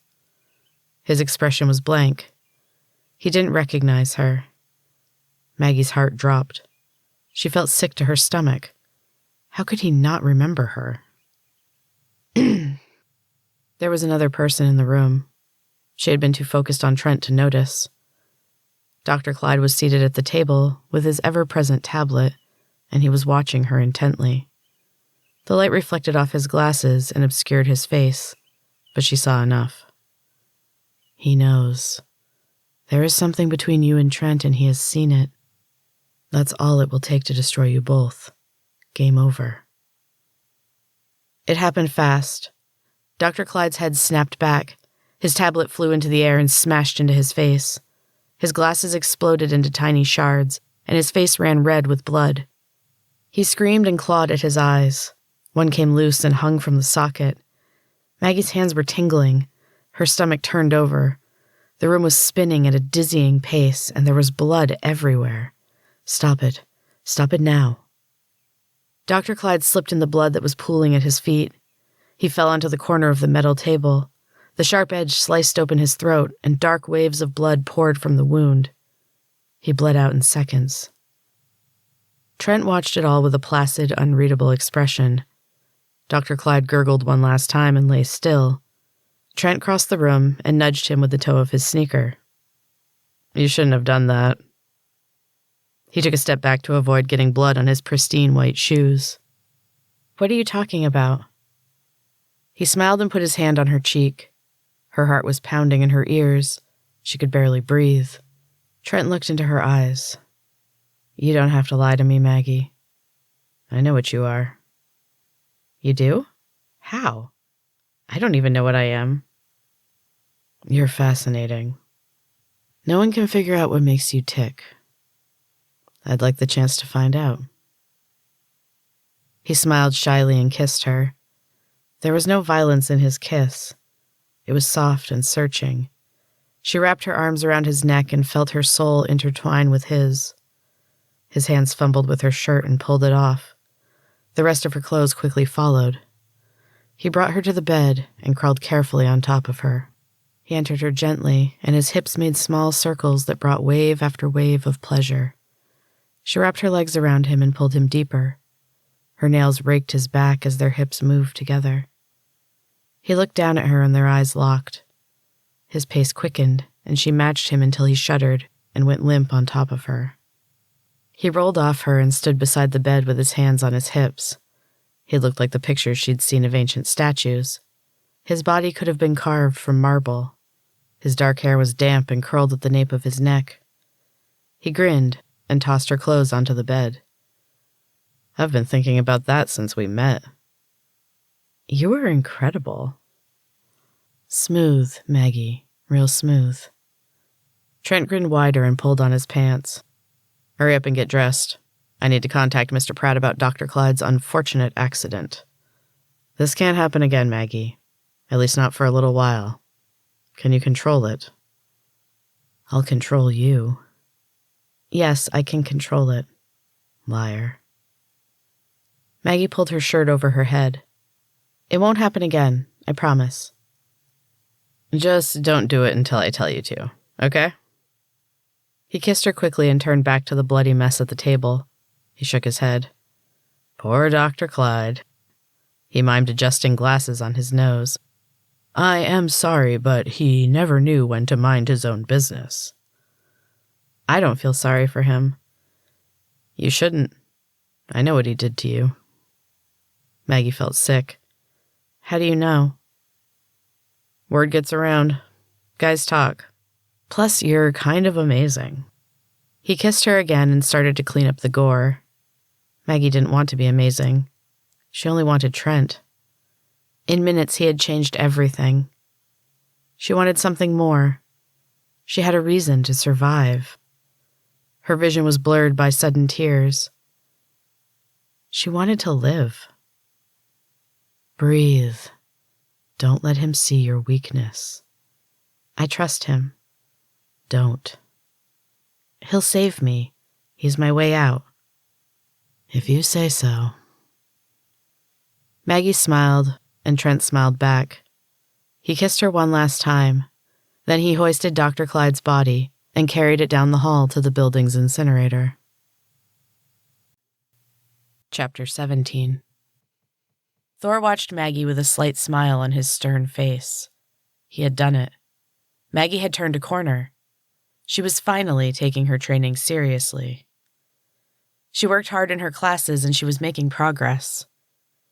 His expression was blank. He didn't recognize her. Maggie's heart dropped. She felt sick to her stomach. How could he not remember her? There was another person in the room. She had been too focused on Trent to notice. Dr. Clyde was seated at the table with his ever-present tablet, and he was watching her intently. The light reflected off his glasses and obscured his face, but she saw enough. He knows. There is something between you and Trent, and he has seen it. That's all it will take to destroy you both. Game over. It happened fast. Dr. Clyde's head snapped back. His tablet flew into the air and smashed into his face. His glasses exploded into tiny shards, and his face ran red with blood. He screamed and clawed at his eyes. One came loose and hung from the socket. Maggie's hands were tingling. Her stomach turned over. The room was spinning at a dizzying pace, and there was blood everywhere. Stop it. Stop it now. Dr. Clyde slipped in the blood that was pooling at his feet. He fell onto the corner of the metal table. The sharp edge sliced open his throat, and dark waves of blood poured from the wound. He bled out in seconds. Trent watched it all with a placid, unreadable expression. Dr. Clyde gurgled one last time and lay still. Trent crossed the room and nudged him with the toe of his sneaker. "You shouldn't have done that." He took a step back to avoid getting blood on his pristine white shoes. "What are you talking about?" He smiled and put his hand on her cheek. Her heart was pounding in her ears. She could barely breathe. Trent looked into her eyes. "You don't have to lie to me, Maggie. I know what you are." "You do? How? I don't even know what I am." "You're fascinating. No one can figure out what makes you tick. I'd like the chance to find out." He smiled shyly and kissed her. There was no violence in his kiss. It was soft and searching. She wrapped her arms around his neck and felt her soul intertwine with his. His hands fumbled with her shirt and pulled it off. The rest of her clothes quickly followed. He brought her to the bed and crawled carefully on top of her. He entered her gently, and his hips made small circles that brought wave after wave of pleasure. She wrapped her legs around him and pulled him deeper. Her nails raked his back as their hips moved together. He looked down at her and their eyes locked. His pace quickened, and she matched him until he shuddered and went limp on top of her. He rolled off her and stood beside the bed with his hands on his hips. He looked like the pictures she'd seen of ancient statues. His body could have been carved from marble. His dark hair was damp and curled at the nape of his neck. He grinned and tossed her clothes onto the bed. "I've been thinking about that since we met." "You were incredible." "Smooth, Maggie, real smooth." Trent grinned wider and pulled on his pants. "Hurry up and get dressed. I need to contact Mr. Pratt about Dr. Clyde's unfortunate accident. This can't happen again, Maggie. At least not for a little while. Can you control it?" "I'll control you." "Yes, I can control it." Liar. Maggie pulled her shirt over her head. "It won't happen again, I promise." "Just don't do it until I tell you to, okay?" He kissed her quickly and turned back to the bloody mess at the table. He shook his head. "Poor Dr. Clyde." He mimed adjusting glasses on his nose. "I am sorry, but he never knew when to mind his own business." "I don't feel sorry for him." "You shouldn't. I know what he did to you." Maggie felt sick. "How do you know?" "Word gets around. Guys talk. Plus, you're kind of amazing." He kissed her again and started to clean up the gore. Maggie didn't want to be amazing. She only wanted Trent. In minutes, he had changed everything. She wanted something more. She had a reason to survive. Her vision was blurred by sudden tears. She wanted to live. Breathe. Don't let him see your weakness. I trust him. Don't. He'll save me. He's my way out. If you say so. Maggie smiled, and Trent smiled back. He kissed her one last time. Then he hoisted Dr. Clyde's body and carried it down the hall to the building's incinerator. Chapter 17. Thor watched Maggie with a slight smile on his stern face. He had done it. Maggie had turned a corner. She was finally taking her training seriously. She worked hard in her classes and she was making progress.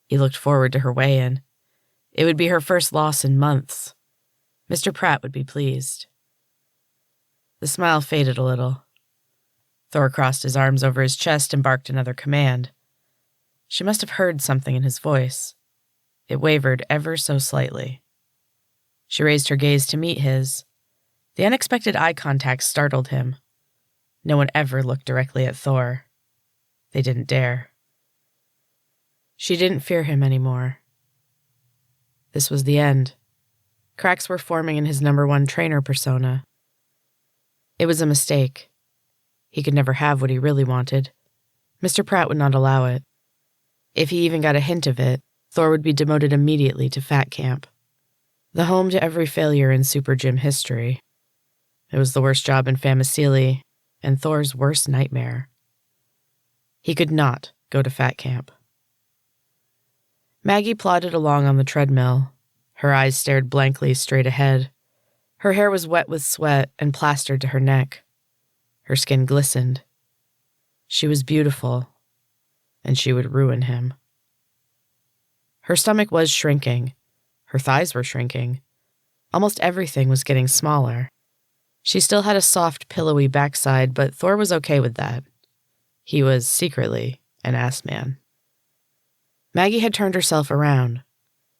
He looked forward to her weigh-in. It would be her first loss in months. Mr. Pratt would be pleased. The smile faded a little. Thor crossed his arms over his chest and barked another command. She must have heard something in his voice. It wavered ever so slightly. She raised her gaze to meet his. The unexpected eye contact startled him. No one ever looked directly at Thor. They didn't dare. She didn't fear him anymore. This was the end. Cracks were forming in his #1 trainer persona. It was a mistake. He could never have what he really wanted. Mr. Pratt would not allow it. If he even got a hint of it, Thor would be demoted immediately to Fat Camp, the home to every failure in SuperGym history. It was the worst job in Famecili, and Thor's worst nightmare. He could not go to fat camp. Maggie plodded along on the treadmill. Her eyes stared blankly straight ahead. Her hair was wet with sweat and plastered to her neck. Her skin glistened. She was beautiful, and she would ruin him. Her stomach was shrinking. Her thighs were shrinking. Almost everything was getting smaller. She still had a soft, pillowy backside, but Thor was okay with that. He was secretly an ass man. Maggie had turned herself around.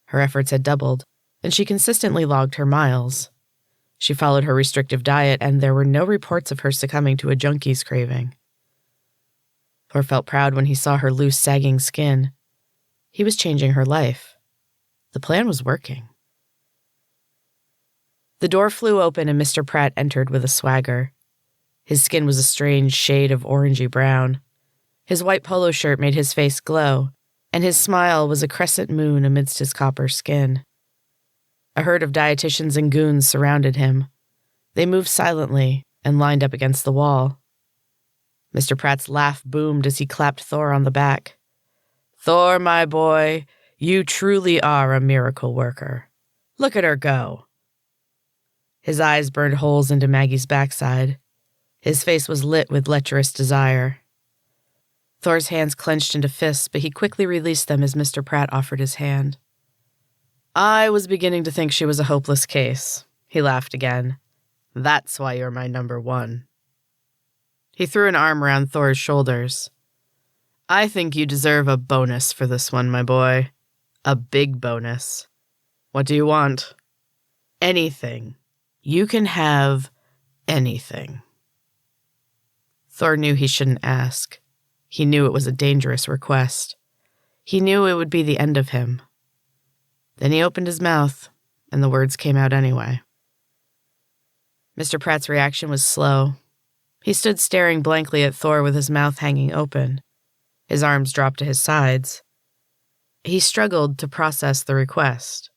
Her efforts had doubled, and she consistently logged her miles. She followed her restrictive diet, and there were no reports of her succumbing to a junkie's craving. Thor felt proud when he saw her loose, sagging skin. He was changing her life. The plan was working. The door flew open and Mr. Pratt entered with a swagger. His skin was a strange shade of orangey brown. His white polo shirt made his face glow, and his smile was a crescent moon amidst his copper skin. A herd of dietitians and goons surrounded him. They moved silently and lined up against the wall. Mr. Pratt's laugh boomed as he clapped Thor on the back. "Thor, my boy, you truly are a miracle worker. Look at her go." His eyes burned holes into Maggie's backside. His face was lit with lecherous desire. Thor's hands clenched into fists, but he quickly released them as Mr. Pratt offered his hand. "I was beginning to think she was a hopeless case," he laughed again. "That's why you're my number one." He threw an arm around Thor's shoulders. "I think you deserve a bonus for this one, my boy. A big bonus. What do you want?" "Anything. You can have anything." Thor knew he shouldn't ask. He knew it was a dangerous request. He knew it would be the end of him. Then he opened his mouth, and the words came out anyway. Mr. Pratt's reaction was slow. He stood staring blankly at Thor with his mouth hanging open. His arms dropped to his sides. He struggled to process the request.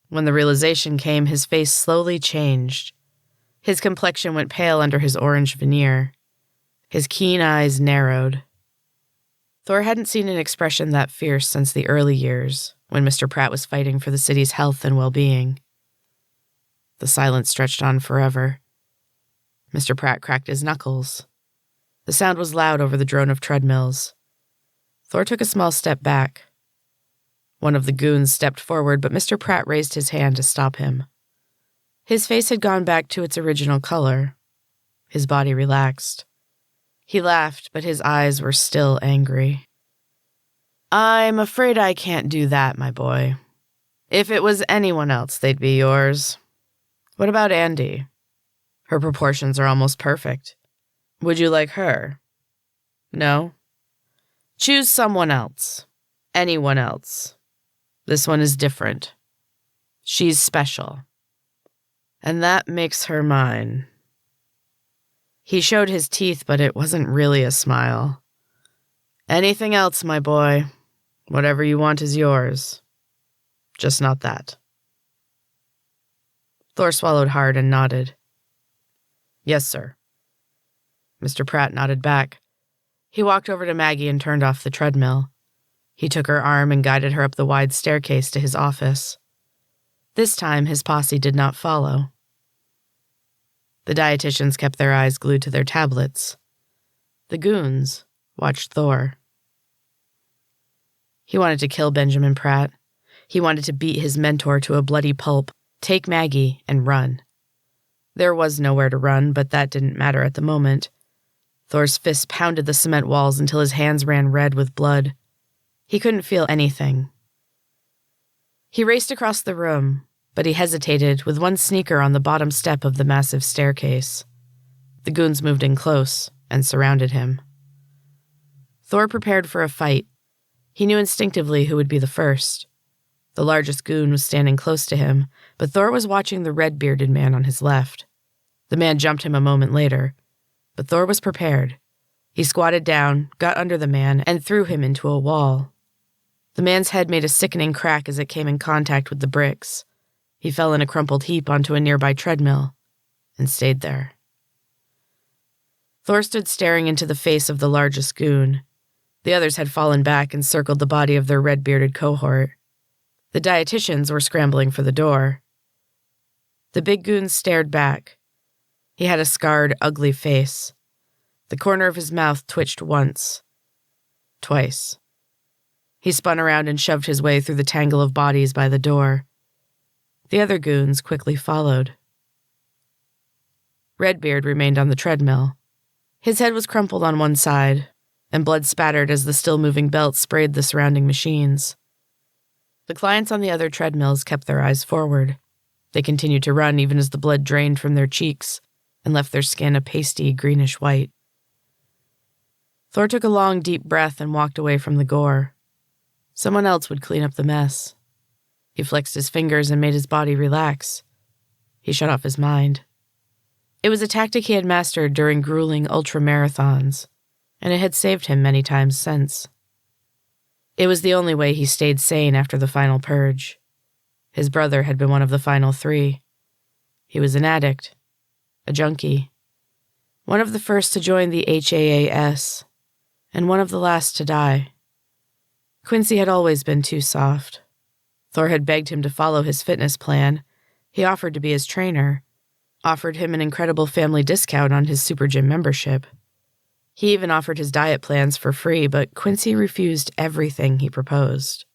When the realization came, his face slowly changed. His complexion went pale under his orange veneer. His keen eyes narrowed. Thor hadn't seen an expression that fierce since the early years, when Mr. Pratt was fighting for the city's health and well-being. The silence stretched on forever. Mr. Pratt cracked his knuckles. The sound was loud over the drone of treadmills. Thor took a small step back. One of the goons stepped forward, but Mr. Pratt raised his hand to stop him. His face had gone back to its original color. His body relaxed. He laughed, but his eyes were still angry. "I'm afraid I can't do that, my boy. If it was anyone else, they'd be yours. What about Andy? Her proportions are almost perfect. Would you like her? No? Choose someone else. Anyone else. This one is different. She's special. And that makes her mine." He showed his teeth, but it wasn't really a smile. "Anything else, my boy. Whatever you want is yours. Just not that." Thor swallowed hard and nodded. "Yes, sir." Mr. Pratt nodded back. He walked over to Maggie and turned off the treadmill. He took her arm and guided her up the wide staircase to his office. This time, his posse did not follow. The dietitians kept their eyes glued to their tablets. The goons watched Thor. He wanted to kill Benjamin Pratt. He wanted to beat his mentor to a bloody pulp, take Maggie, and run. There was nowhere to run, but that didn't matter at the moment. Thor's fists pounded the cement walls until his hands ran red with blood. He couldn't feel anything. He raced across the room, but he hesitated with one sneaker on the bottom step of the massive staircase. The goons moved in close and surrounded him. Thor prepared for a fight. He knew instinctively who would be the first. The largest goon was standing close to him, but Thor was watching the red-bearded man on his left. The man jumped him a moment later, but Thor was prepared. He squatted down, got under the man, and threw him into a wall. The man's head made a sickening crack as it came in contact with the bricks. He fell in a crumpled heap onto a nearby treadmill and stayed there. Thor stood staring into the face of the largest goon. The others had fallen back and circled the body of their red-bearded cohort. The dietitians were scrambling for the door. The big goon stared back. He had a scarred, ugly face. The corner of his mouth twitched once. Twice. He spun around and shoved his way through the tangle of bodies by the door. The other goons quickly followed. Redbeard remained on the treadmill. His head was crumpled on one side, and blood spattered as the still-moving belt sprayed the surrounding machines. The clients on the other treadmills kept their eyes forward. They continued to run even as the blood drained from their cheeks and left their skin a pasty, greenish white. Thor took a long, deep breath and walked away from the gore. Someone else would clean up the mess. He flexed his fingers and made his body relax. He shut off his mind. It was a tactic he had mastered during grueling ultra-marathons, and it had saved him many times since. It was the only way he stayed sane after the final purge. His brother had been one of the final 3. He was an addict, a junkie, one of the first to join the HAAS, and one of the last to die. Quincy had always been too soft. Thor had begged him to follow his fitness plan. He offered to be his trainer, offered him an incredible family discount on his SuperGym membership. He even offered his diet plans for free, but Quincy refused everything he proposed.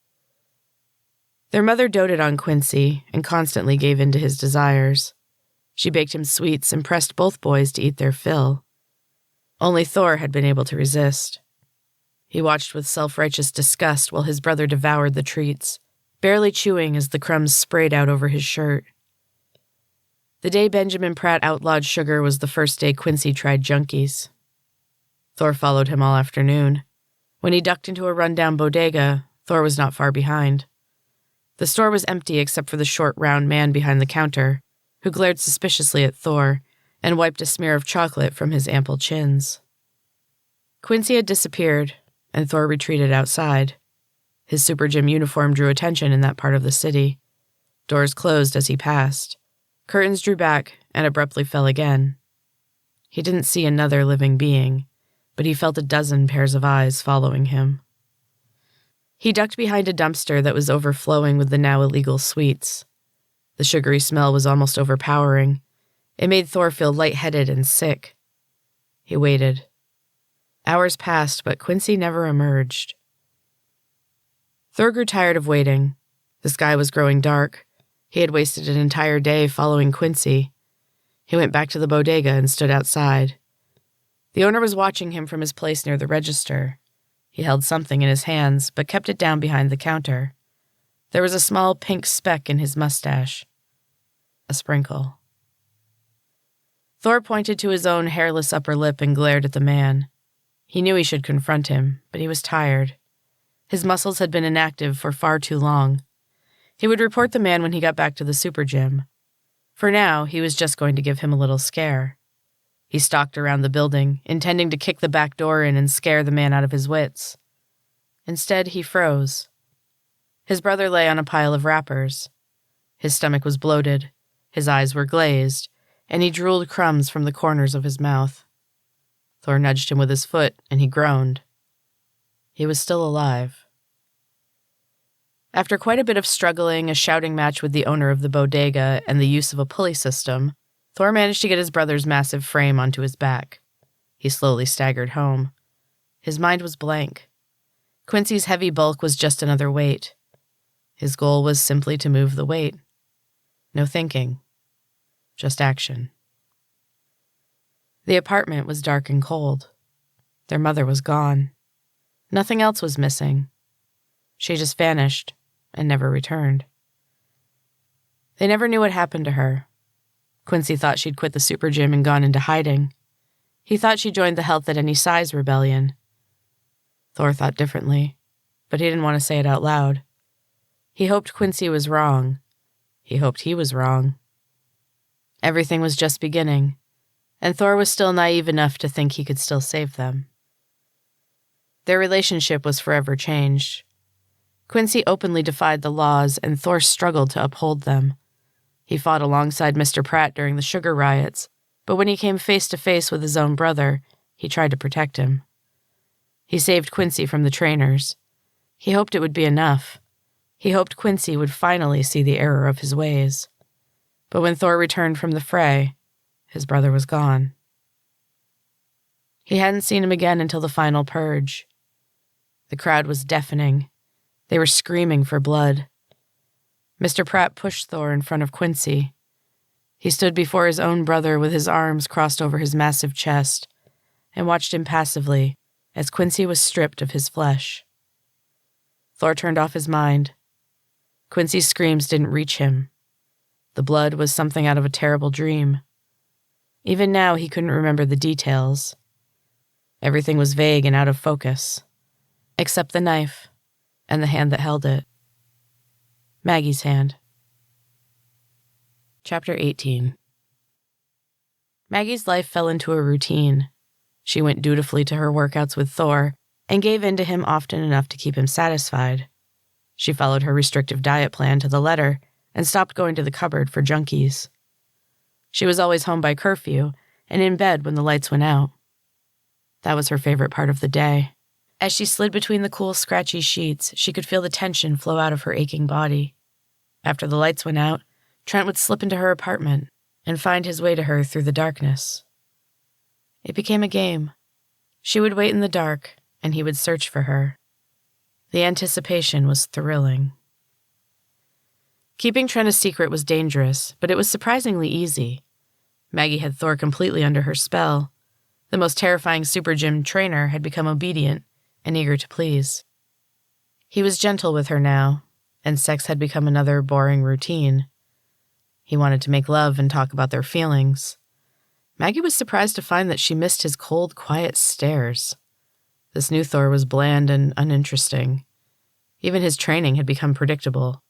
Their mother doted on Quincy and constantly gave in to his desires. She baked him sweets and pressed both boys to eat their fill. Only Thor had been able to resist. He watched with self-righteous disgust while his brother devoured the treats, barely chewing as the crumbs sprayed out over his shirt. The day Benjamin Pratt outlawed sugar was the first day Quincy tried junkies. Thor followed him all afternoon. When he ducked into a rundown bodega, Thor was not far behind. The store was empty except for the short, round man behind the counter, who glared suspiciously at Thor and wiped a smear of chocolate from his ample chins. Quincy had disappeared, and Thor retreated outside. His SuperGym uniform drew attention in that part of the city. Doors closed as he passed. Curtains drew back and abruptly fell again. He didn't see another living being, but he felt a dozen pairs of eyes following him. He ducked behind a dumpster that was overflowing with the now illegal sweets. The sugary smell was almost overpowering. It made Thor feel lightheaded and sick. He waited. Hours passed, but Quincy never emerged. Thor grew tired of waiting. The sky was growing dark. He had wasted an entire day following Quincy. He went back to the bodega and stood outside. The owner was watching him from his place near the register. He held something in his hands, but kept it down behind the counter. There was a small pink speck in his mustache. A sprinkle. Thor pointed to his own hairless upper lip and glared at the man. He knew he should confront him, but he was tired. His muscles had been inactive for far too long. He would report the man when he got back to the SuperGym. For now, he was just going to give him a little scare. He stalked around the building, intending to kick the back door in and scare the man out of his wits. Instead, he froze. His brother lay on a pile of wrappers. His stomach was bloated, his eyes were glazed, and he drooled crumbs from the corners of his mouth. Thor nudged him with his foot, and he groaned. He was still alive. After quite a bit of struggling, a shouting match with the owner of the bodega, and the use of a pulley system, Thor managed to get his brother's massive frame onto his back. He slowly staggered home. His mind was blank. Quincy's heavy bulk was just another weight. His goal was simply to move the weight. No thinking. Just action. The apartment was dark and cold. Their mother was gone. Nothing else was missing. She just vanished and never returned. They never knew what happened to her. Quincy thought she'd quit the SuperGym and gone into hiding. He thought she joined the Health at Any Size rebellion. Thor thought differently, but he didn't want to say it out loud. He hoped Quincy was wrong. He hoped he was wrong. Everything was just beginning, and Thor was still naive enough to think he could still save them. Their relationship was forever changed. Quincy openly defied the laws, and Thor struggled to uphold them. He fought alongside Mr. Pratt during the sugar riots, but when he came face to face with his own brother, He tried to protect him. He saved Quincy from the trainers. He hoped it would be enough. He hoped Quincy would finally see the error of his ways. But when Thor returned from the fray, his brother was gone. He hadn't seen him again until the final purge. The crowd was deafening. They were screaming for blood. Mr. Pratt pushed Thor in front of Quincy. He stood before his own brother with his arms crossed over his massive chest and watched impassively as Quincy was stripped of his flesh. Thor turned off his mind. Quincy's screams didn't reach him. The blood was something out of a terrible dream. Even now, he couldn't remember the details. Everything was vague and out of focus, except the knife and the hand that held it. Maggie's hand. Chapter 18. Maggie's life fell into a routine. She went dutifully to her workouts with Thor and gave in to him often enough to keep him satisfied. She followed her restrictive diet plan to the letter and stopped going to the cupboard for junkies. She was always home by curfew and in bed when the lights went out. That was her favorite part of the day. As she slid between the cool, scratchy sheets, she could feel the tension flow out of her aching body. After the lights went out, Trent would slip into her apartment and find his way to her through the darkness. It became a game. She would wait in the dark, and he would search for her. The anticipation was thrilling. Keeping Trent a secret was dangerous, but it was surprisingly easy. Maggie had Thor completely under her spell. The most terrifying SuperGym trainer had become obedient and eager to please. He was gentle with her now, and sex had become another boring routine. He wanted to make love and talk about their feelings. Maggie was surprised to find that she missed his cold, quiet stares. This new Thor was bland and uninteresting. Even his training had become predictable.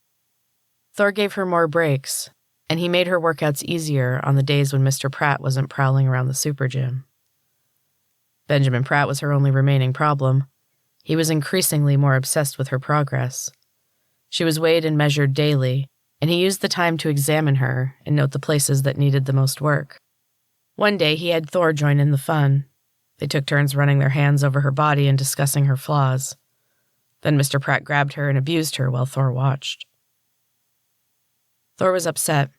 Thor gave her more breaks, and he made her workouts easier on the days when Mr. Pratt wasn't prowling around the SuperGym. Benjamin Pratt was her only remaining problem. He was increasingly more obsessed with her progress. She was weighed and measured daily, and he used the time to examine her and note the places that needed the most work. One day he had Thor join in the fun. They took turns running their hands over her body and discussing her flaws. Then Mr. Pratt grabbed her and abused her while Thor watched. Thor was upset.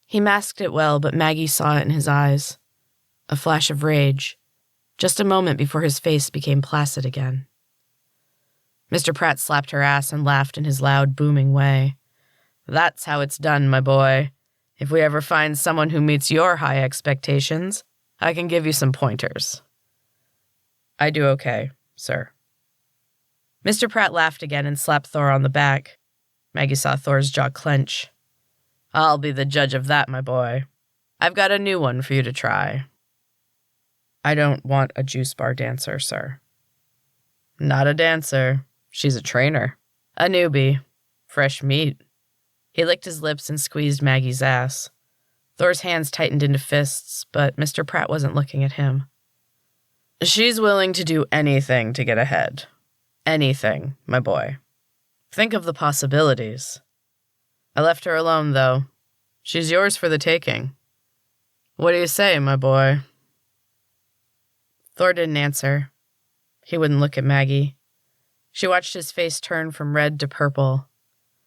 He masked it well, but Maggie saw it in his eyes. A flash of rage, just a moment before his face became placid again. Mr. Pratt slapped her ass and laughed in his loud, booming way. "That's how it's done, my boy. If we ever find someone who meets your high expectations, I can give you some pointers." "I do okay, sir." Mr. Pratt laughed again and slapped Thor on the back. Maggie saw Thor's jaw clench. "I'll be the judge of that, my boy. I've got a new one for you to try." "I don't want a juice bar dancer, sir." "Not a dancer. She's a trainer. A newbie. Fresh meat." He licked his lips and squeezed Maggie's ass. Thor's hands tightened into fists, but Mr. Pratt wasn't looking at him. "She's willing to do anything to get ahead. Anything, my boy. Think of the possibilities. I left her alone, though. She's yours for the taking. What do you say, my boy?" Thor didn't answer. He wouldn't look at Maggie. She watched his face turn from red to purple.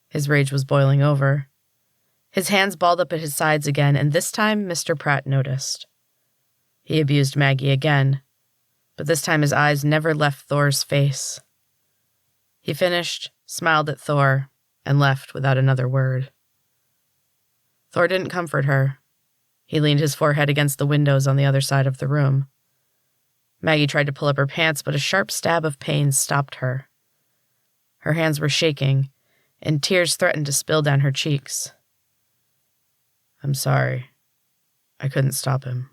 His rage was boiling over. His hands balled up at his sides again, and this time Mr. Pratt noticed. He abused Maggie again, but this time his eyes never left Thor's face. He finished, smiled at Thor, and left without another word. Thor didn't comfort her. He leaned his forehead against the windows on the other side of the room. Maggie tried to pull up her pants, but a sharp stab of pain stopped her. Her hands were shaking, and tears threatened to spill down her cheeks. "I'm sorry. I couldn't stop him."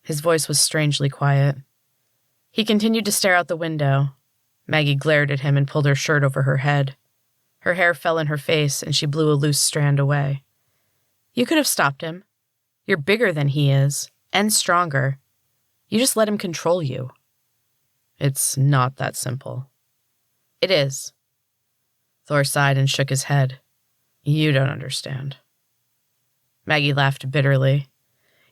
His voice was strangely quiet. He continued to stare out the window. Maggie glared at him and pulled her shirt over her head. Her hair fell in her face, and she blew a loose strand away. "You could have stopped him. You're bigger than he is, and stronger. You just let him control you." "It's not that simple." "It is." Thor sighed and shook his head. "You don't understand." Maggie laughed bitterly.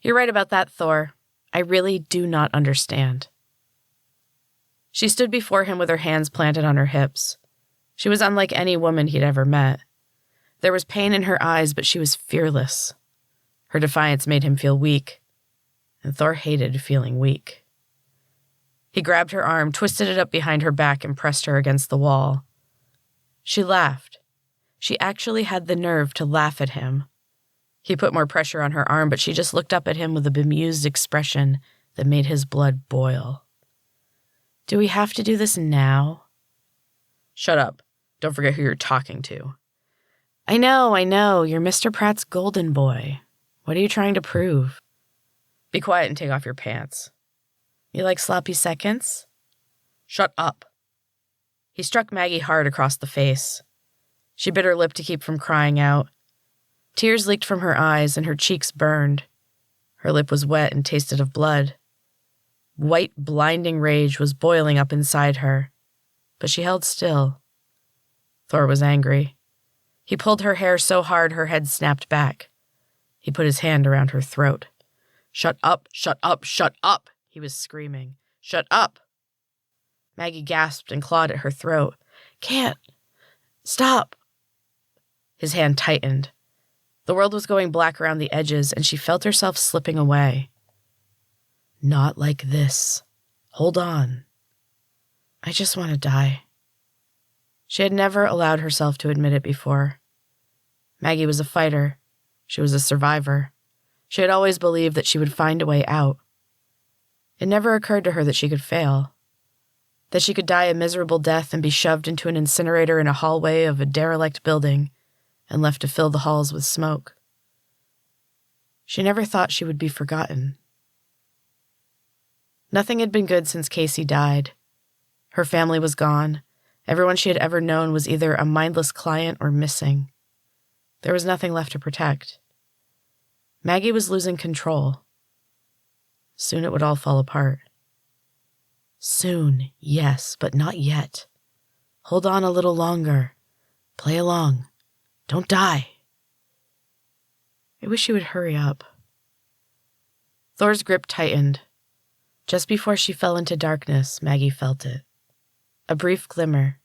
"You're right about that, Thor. I really do not understand." She stood before him with her hands planted on her hips. She was unlike any woman he'd ever met. There was pain in her eyes, but she was fearless. Her defiance made him feel weak, and Thor hated feeling weak. He grabbed her arm, twisted it up behind her back, and pressed her against the wall. She laughed. She actually had the nerve to laugh at him. He put more pressure on her arm, but she just looked up at him with a bemused expression that made his blood boil. "Do we have to do this now?" "Shut up. Don't forget who you're talking to." I know. You're Mr. Pratt's golden boy. What are you trying to prove?" "Be quiet and take off your pants." "You like sloppy seconds?" "Shut up." He struck Maggie hard across the face. She bit her lip to keep from crying out. Tears leaked from her eyes and her cheeks burned. Her lip was wet and tasted of blood. White, blinding rage was boiling up inside her, but she held still. Thor was angry. He pulled her hair so hard her head snapped back. He put his hand around her throat. "Shut up, shut up, shut up," he was screaming. "Shut up." Maggie gasped and clawed at her throat. "Can't. Stop." His hand tightened. The world was going black around the edges, and she felt herself slipping away. "Not like this. Hold on. I just want to die." She had never allowed herself to admit it before. Maggie was a fighter. She was a survivor. She had always believed that she would find a way out. It never occurred to her that she could fail, that she could die a miserable death and be shoved into an incinerator in a hallway of a derelict building and left to fill the halls with smoke. She never thought she would be forgotten. Nothing had been good since Casey died. Her family was gone. Everyone she had ever known was either a mindless client or missing. There was nothing left to protect. Maggie was losing control. Soon it would all fall apart. Soon, yes, but not yet. Hold on a little longer. Play along. Don't die. I wish she would hurry up. Thor's grip tightened. Just before she fell into darkness, Maggie felt it. A brief glimmer.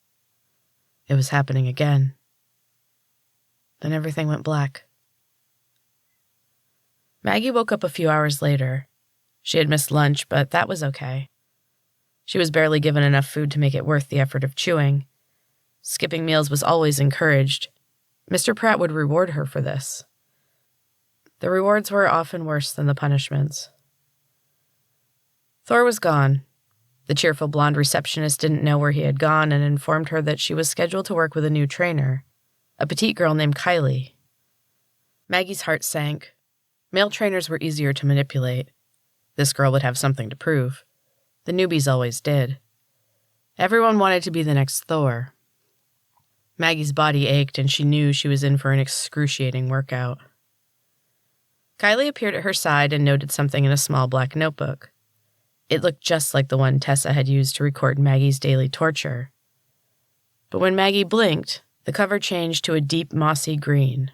It was happening again. Then everything went black. Maggie woke up a few hours later. She had missed lunch, but that was okay. She was barely given enough food to make it worth the effort of chewing. Skipping meals was always encouraged. Mr. Pratt would reward her for this. The rewards were often worse than the punishments. Thor was gone. The cheerful blonde receptionist didn't know where he had gone and informed her that she was scheduled to work with a new trainer, a petite girl named Kylie. Maggie's heart sank. Male trainers were easier to manipulate. This girl would have something to prove. The newbies always did. Everyone wanted to be the next Thor. Maggie's body ached and she knew she was in for an excruciating workout. Kylie appeared at her side and noted something in a small black notebook. It looked just like the one Tessa had used to record Maggie's daily torture. But when Maggie blinked, the cover changed to a deep mossy green.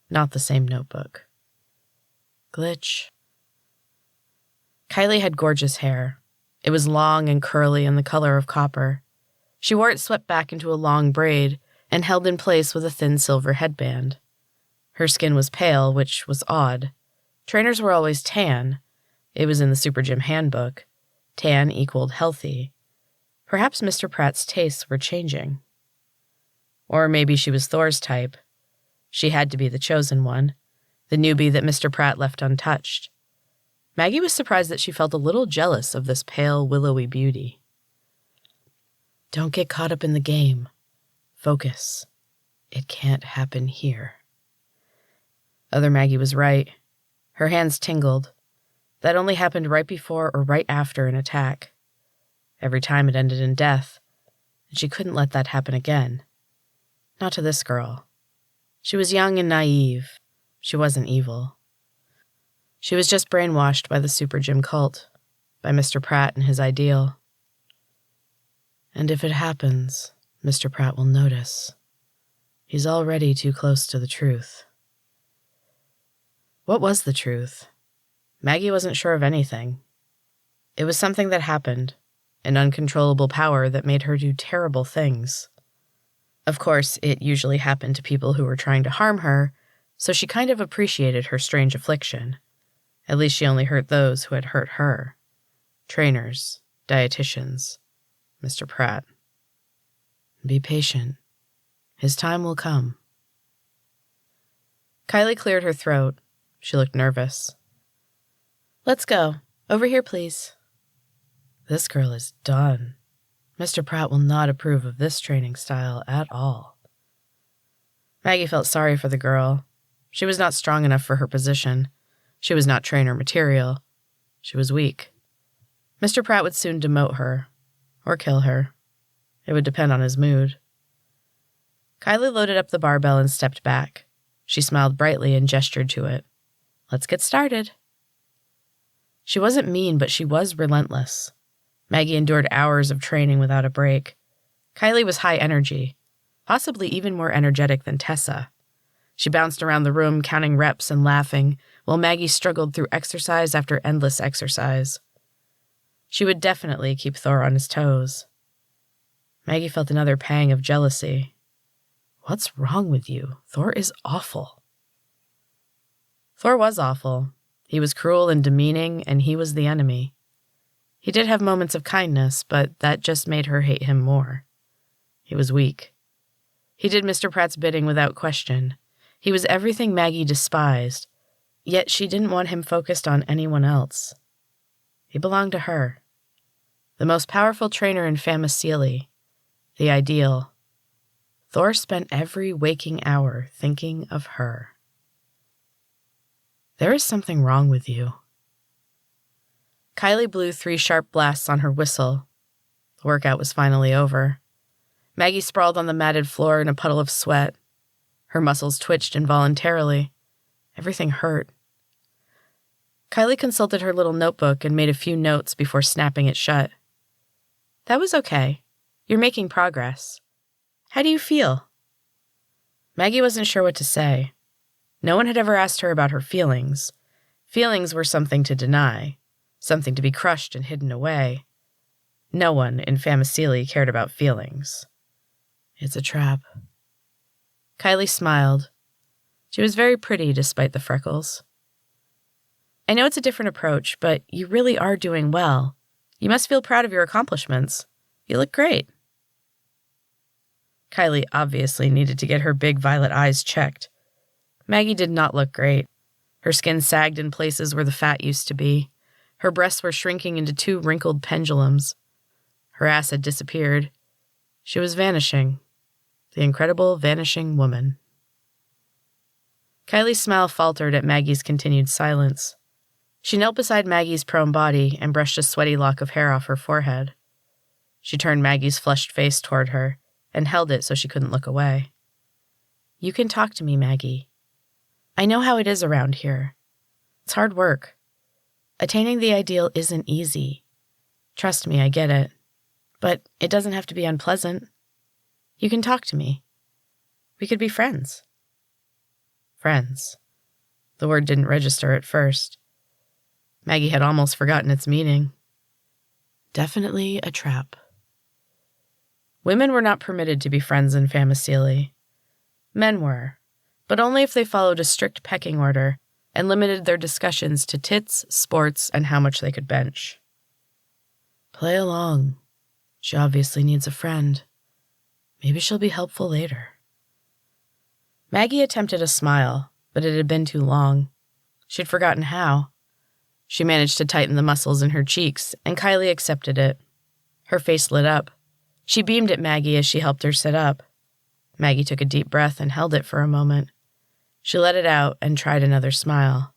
Not the same notebook. Glitch. Kylie had gorgeous hair. It was long and curly and the color of copper. She wore it swept back into a long braid and held in place with a thin silver headband. Her skin was pale, which was odd. Trainers were always tan. It was in the SuperGym handbook. Tan equaled healthy. Perhaps Mr. Pratt's tastes were changing. Or maybe she was Thor's type. She had to be the chosen one, the newbie that Mr. Pratt left untouched. Maggie was surprised that she felt a little jealous of this pale, willowy beauty. Don't get caught up in the game. Focus. It can't happen here. Other Maggie was right. Her hands tingled. That only happened right before or right after an attack. Every time it ended in death, and she couldn't let that happen again. Not to this girl. She was young and naive. She wasn't evil. She was just brainwashed by the SuperGym cult, by Mr. Pratt and his ideal. And if it happens, Mr. Pratt will notice. He's already too close to the truth. What was the truth? Maggie wasn't sure of anything. It was something that happened, an uncontrollable power that made her do terrible things. Of course, it usually happened to people who were trying to harm her, so she kind of appreciated her strange affliction. At least she only hurt those who had hurt her. Trainers, dietitians, Mr. Pratt. Be patient. His time will come. Kylie cleared her throat. She looked nervous. Let's go. Over here, please. This girl is done. Mr. Pratt will not approve of this training style at all. Maggie felt sorry for the girl. She was not strong enough for her position. She was not trainer material. She was weak. Mr. Pratt would soon demote her, or kill her. It would depend on his mood. Kylie loaded up the barbell and stepped back. She smiled brightly and gestured to it. Let's get started. She wasn't mean, but she was relentless. Maggie endured hours of training without a break. Kylie was high energy, possibly even more energetic than Tessa. She bounced around the room, counting reps and laughing, while Maggie struggled through exercise after endless exercise. She would definitely keep Thor on his toes. Maggie felt another pang of jealousy. What's wrong with you? Thor is awful. Thor was awful. He was cruel and demeaning, and he was the enemy. He did have moments of kindness, but that just made her hate him more. He was weak. He did Mr. Pratt's bidding without question. He was everything Maggie despised, yet she didn't want him focused on anyone else. He belonged to her. The most powerful trainer in Famecili. The ideal. Thor spent every waking hour thinking of her. There is something wrong with you. Kylie blew 3 sharp blasts on her whistle. The workout was finally over. Maggie sprawled on the matted floor in a puddle of sweat. Her muscles twitched involuntarily. Everything hurt. Kylie consulted her little notebook and made a few notes before snapping it shut. That was okay. You're making progress. How do you feel? Maggie wasn't sure what to say. No one had ever asked her about her feelings. Feelings were something to deny, something to be crushed and hidden away. No one in Famecili cared about feelings. It's a trap. Kylie smiled. She was very pretty despite the freckles. I know it's a different approach, but you really are doing well. You must feel proud of your accomplishments. You look great. Kylie obviously needed to get her big violet eyes checked. Maggie did not look great. Her skin sagged in places where the fat used to be. Her breasts were shrinking into 2 wrinkled pendulums. Her ass had disappeared. She was vanishing. The incredible vanishing woman. Kylie's smile faltered at Maggie's continued silence. She knelt beside Maggie's prone body and brushed a sweaty lock of hair off her forehead. She turned Maggie's flushed face toward her and held it so she couldn't look away. You can talk to me, Maggie. I know how it is around here. It's hard work. Attaining the ideal isn't easy. Trust me, I get it. But it doesn't have to be unpleasant. You can talk to me. We could be friends. Friends. The word didn't register at first. Maggie had almost forgotten its meaning. Definitely a trap. Women were not permitted to be friends in Famecili. Men were, but only if they followed a strict pecking order and limited their discussions to tits, sports, and how much they could bench. Play along. She obviously needs a friend. Maybe she'll be helpful later. Maggie attempted a smile, but it had been too long. She'd forgotten how. She managed to tighten the muscles in her cheeks, and Kylie accepted it. Her face lit up. She beamed at Maggie as she helped her sit up. Maggie took a deep breath and held it for a moment. She let it out and tried another smile.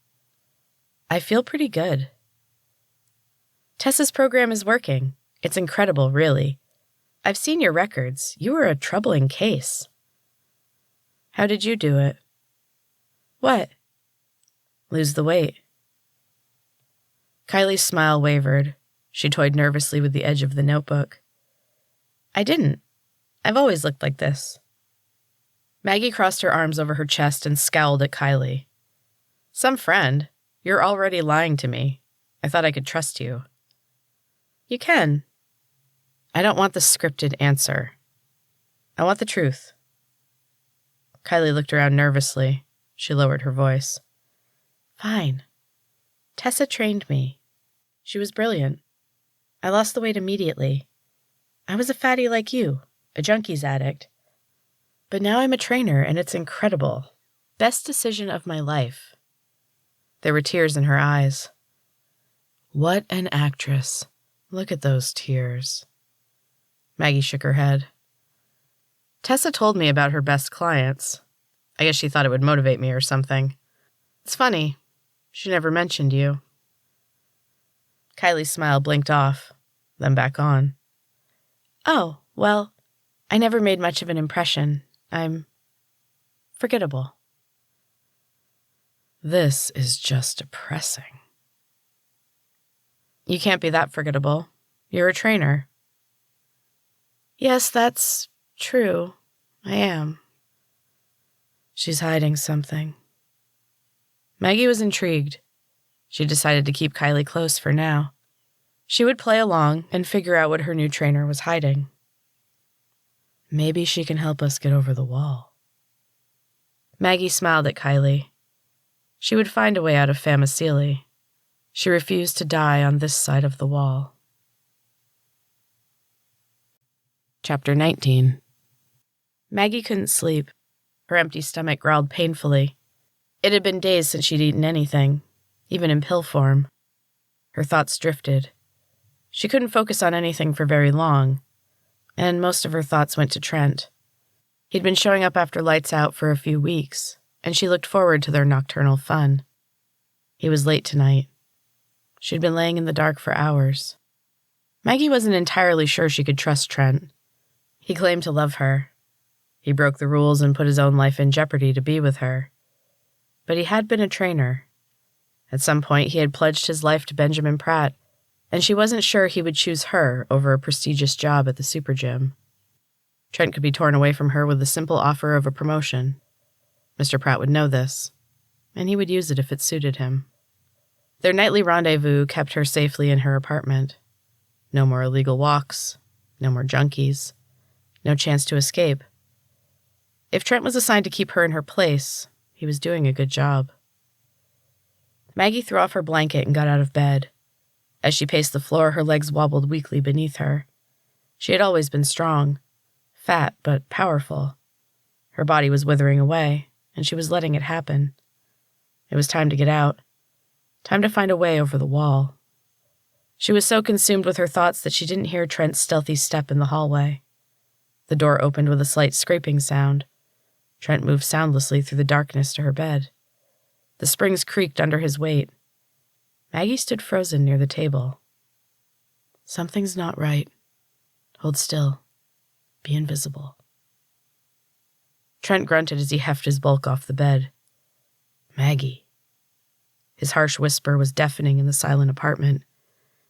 I feel pretty good. Tessa's program is working. It's incredible, really. I've seen your records. You were a troubling case. How did you do it? What? Lose the weight. Kylie's smile wavered. She toyed nervously with the edge of the notebook. I didn't. I've always looked like this. Maggie crossed her arms over her chest and scowled at Kylie. Some friend. You're already lying to me. I thought I could trust you. You can. I don't want the scripted answer. I want the truth. Kylie looked around nervously. She lowered her voice. Fine. Tessa trained me. She was brilliant. I lost the weight immediately. I was a fatty like you, a junkies addict. But now I'm a trainer, and it's incredible. Best decision of my life. There were tears in her eyes. What an actress. Look at those tears. Maggie shook her head. Tessa told me about her best clients. I guess she thought it would motivate me or something. It's funny. She never mentioned you. Kylie's smile blinked off, then back on. Oh, well, I never made much of an impression. I'm forgettable. This is just depressing. You can't be that forgettable. You're a trainer. Yes, that's true. I am. She's hiding something. Maggie was intrigued. She decided to keep Kylie close for now. She would play along and figure out what her new trainer was hiding. Maybe she can help us get over the wall. Maggie smiled at Kylie. She would find a way out of Famecili. She refused to die on this side of the wall. Chapter 19. Maggie couldn't sleep. Her empty stomach growled painfully. It had been days since she'd eaten anything, even in pill form. Her thoughts drifted. She couldn't focus on anything for very long, and most of her thoughts went to Trent. He'd been showing up after lights out for a few weeks, and she looked forward to their nocturnal fun. He was late tonight. She'd been laying in the dark for hours. Maggie wasn't entirely sure she could trust Trent. He claimed to love her. He broke the rules and put his own life in jeopardy to be with her. But he had been a trainer. At some point, he had pledged his life to Benjamin Pratt, and she wasn't sure he would choose her over a prestigious job at the SuperGym. Trent could be torn away from her with the simple offer of a promotion. Mr. Pratt would know this, and he would use it if it suited him. Their nightly rendezvous kept her safely in her apartment. No more illegal walks, no more junkies, no chance to escape. If Trent was assigned to keep her in her place, he was doing a good job. Maggie threw off her blanket and got out of bed. As she paced the floor, her legs wobbled weakly beneath her. She had always been strong, fat but powerful. Her body was withering away, and she was letting it happen. It was time to get out. Time to find a way over the wall. She was so consumed with her thoughts that she didn't hear Trent's stealthy step in the hallway. The door opened with a slight scraping sound. Trent moved soundlessly through the darkness to her bed. The springs creaked under his weight. Maggie stood frozen near the table. Something's not right. Hold still. Be invisible. Trent grunted as he hefted his bulk off the bed. Maggie. His harsh whisper was deafening in the silent apartment.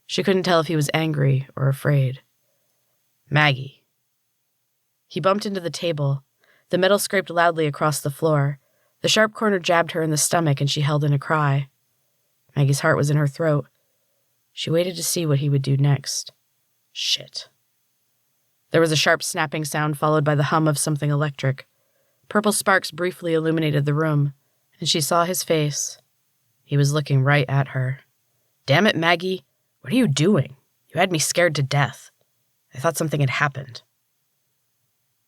She couldn't tell if he was angry or afraid. Maggie. He bumped into the table. The metal scraped loudly across the floor. The sharp corner jabbed her in the stomach, and she held in a cry. Maggie's heart was in her throat. She waited to see what he would do next. Shit. There was a sharp snapping sound followed by the hum of something electric. Purple sparks briefly illuminated the room, and she saw his face. He was looking right at her. Damn it, Maggie. What are you doing? You had me scared to death. I thought something had happened.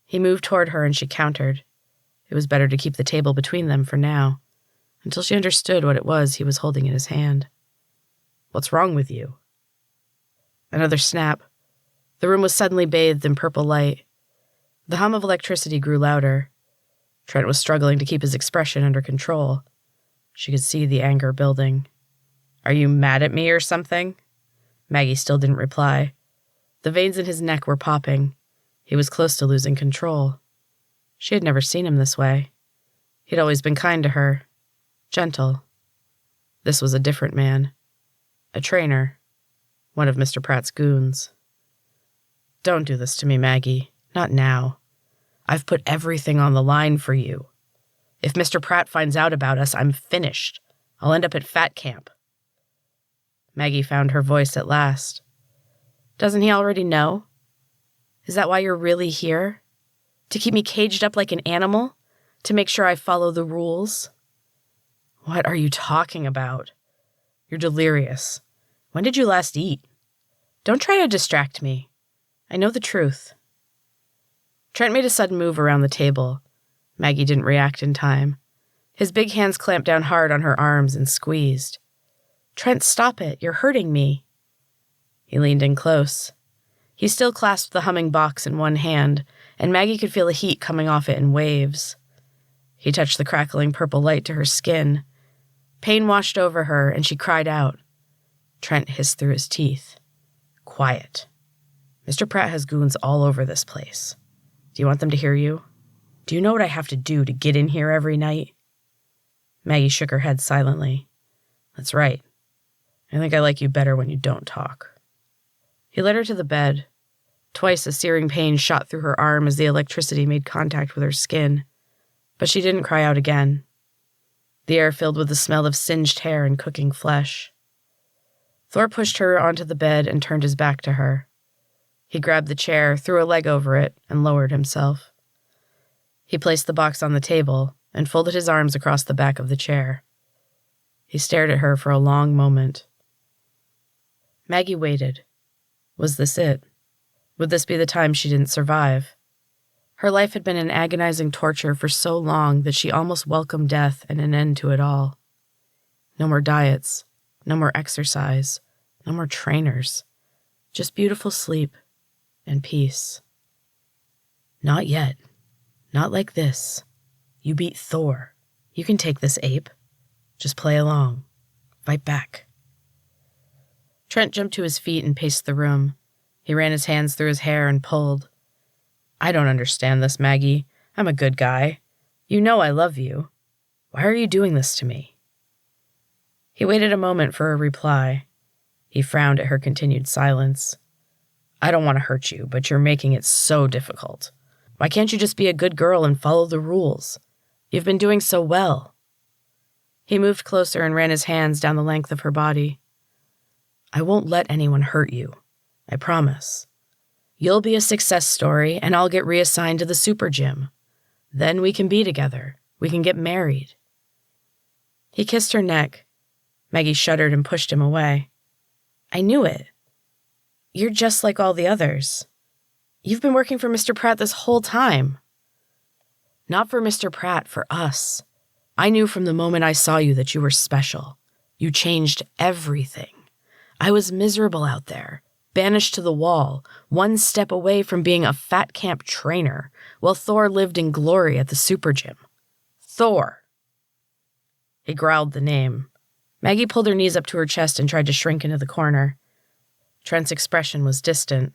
He moved toward her and she countered. It was better to keep the table between them for now, until she understood what it was he was holding in his hand. What's wrong with you? Another snap. The room was suddenly bathed in purple light. The hum of electricity grew louder. Trent was struggling to keep his expression under control. She could see the anger building. Are you mad at me or something? Maggie still didn't reply. The veins in his neck were popping. He was close to losing control. She had never seen him this way. He'd always been kind to her, gentle. This was a different man. A trainer. One of Mr. Pratt's goons. Don't do this to me, Maggie. Not now. I've put everything on the line for you. If Mr. Pratt finds out about us, I'm finished. I'll end up at fat camp. Maggie found her voice at last. Doesn't he already know? Is that why you're really here? To keep me caged up like an animal? To make sure I follow the rules? What are you talking about? You're delirious. When did you last eat? Don't try to distract me. I know the truth. Trent made a sudden move around the table. Maggie didn't react in time. His big hands clamped down hard on her arms and squeezed. Trent, stop it. You're hurting me. He leaned in close. He still clasped the humming box in one hand, and Maggie could feel the heat coming off it in waves. He touched the crackling purple light to her skin. Pain washed over her, and she cried out. Trent hissed through his teeth. Quiet. Mr. Pratt has goons all over this place. Do you want them to hear you? Do you know what I have to do to get in here every night? Maggie shook her head silently. That's right. I think I like you better when you don't talk. He led her to the bed. Twice a searing pain shot through her arm as the electricity made contact with her skin, but she didn't cry out again. The air filled with the smell of singed hair and cooking flesh. Thor pushed her onto the bed and turned his back to her. He grabbed the chair, threw a leg over it, and lowered himself. He placed the box on the table and folded his arms across the back of the chair. He stared at her for a long moment. Maggie waited. Was this it? Would this be the time she didn't survive? Her life had been an agonizing torture for so long that she almost welcomed death and an end to it all. No more diets, no more exercise, no more trainers, just beautiful sleep and peace. Not yet. Not like this. You beat Thor. You can take this, ape. Just play along. Fight back. Trent jumped to his feet and paced the room. He ran his hands through his hair and pulled. I don't understand this, Maggie. I'm a good guy. You know I love you. Why are you doing this to me? He waited a moment for a reply. He frowned at her continued silence. I don't want to hurt you, but you're making it so difficult. Why can't you just be a good girl and follow the rules? You've been doing so well. He moved closer and ran his hands down the length of her body. I won't let anyone hurt you. I promise. You'll be a success story, and I'll get reassigned to the SuperGym. Then we can be together. We can get married. He kissed her neck. Maggie shuddered and pushed him away. I knew it. You're just like all the others. You've been working for Mr. Pratt this whole time. Not for Mr. Pratt, for us. I knew from the moment I saw you that you were special. You changed everything. I was miserable out there, banished to the wall, one step away from being a fat camp trainer, while Thor lived in glory at the SuperGym. Thor. He growled the name. Maggie pulled her knees up to her chest and tried to shrink into the corner. Trent's expression was distant.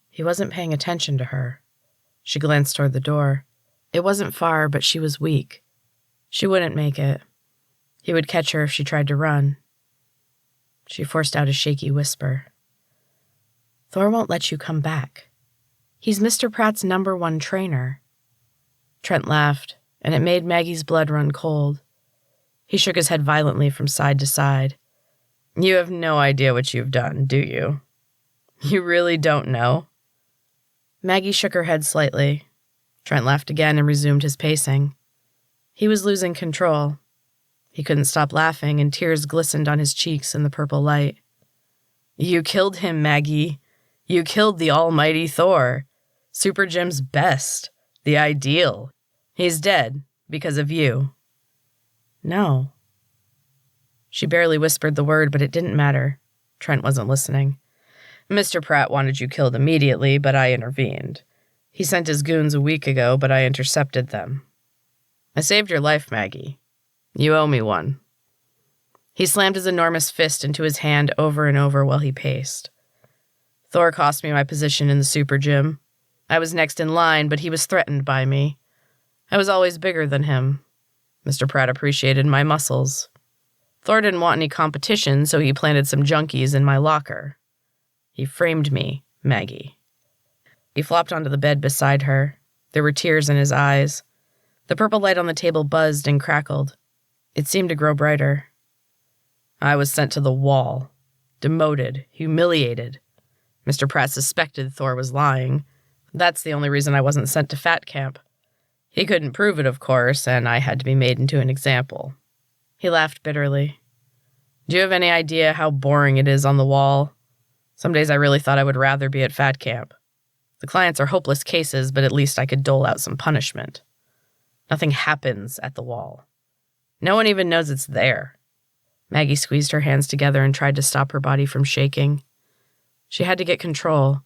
He wasn't paying attention to her. She glanced toward the door. It wasn't far, but she was weak. She wouldn't make it. He would catch her if she tried to run. She forced out a shaky whisper. Thor won't let you come back. He's Mr. Pratt's #1 trainer. Trent laughed, and it made Maggie's blood run cold. He shook his head violently from side to side. You have no idea what you've done, do you? You really don't know? Maggie shook her head slightly. Trent laughed again and resumed his pacing. He was losing control. He couldn't stop laughing, and tears glistened on his cheeks in the purple light. You killed him, Maggie. You killed the almighty Thor. SuperGym's best. The ideal. He's dead because of you. No. She barely whispered the word, but it didn't matter. Trent wasn't listening. Mr. Pratt wanted you killed immediately, but I intervened. He sent his goons a week ago, but I intercepted them. I saved your life, Maggie. You owe me one. He slammed his enormous fist into his hand over and over while he paced. Thor cost me my position in the SuperGym. I was next in line, but he was threatened by me. I was always bigger than him. Mr. Pratt appreciated my muscles. Thor didn't want any competition, so he planted some junkies in my locker. He framed me, Maggie. He flopped onto the bed beside her. There were tears in his eyes. The purple light on the table buzzed and crackled. It seemed to grow brighter. I was sent to the wall. Demoted. Humiliated. Mr. Pratt suspected Thor was lying. That's the only reason I wasn't sent to fat camp. He couldn't prove it, of course, and I had to be made into an example. He laughed bitterly. Do you have any idea how boring it is on the wall? Some days I really thought I would rather be at fat camp. The clients are hopeless cases, but at least I could dole out some punishment. Nothing happens at the wall. No one even knows it's there. Maggie squeezed her hands together and tried to stop her body from shaking. She had to get control.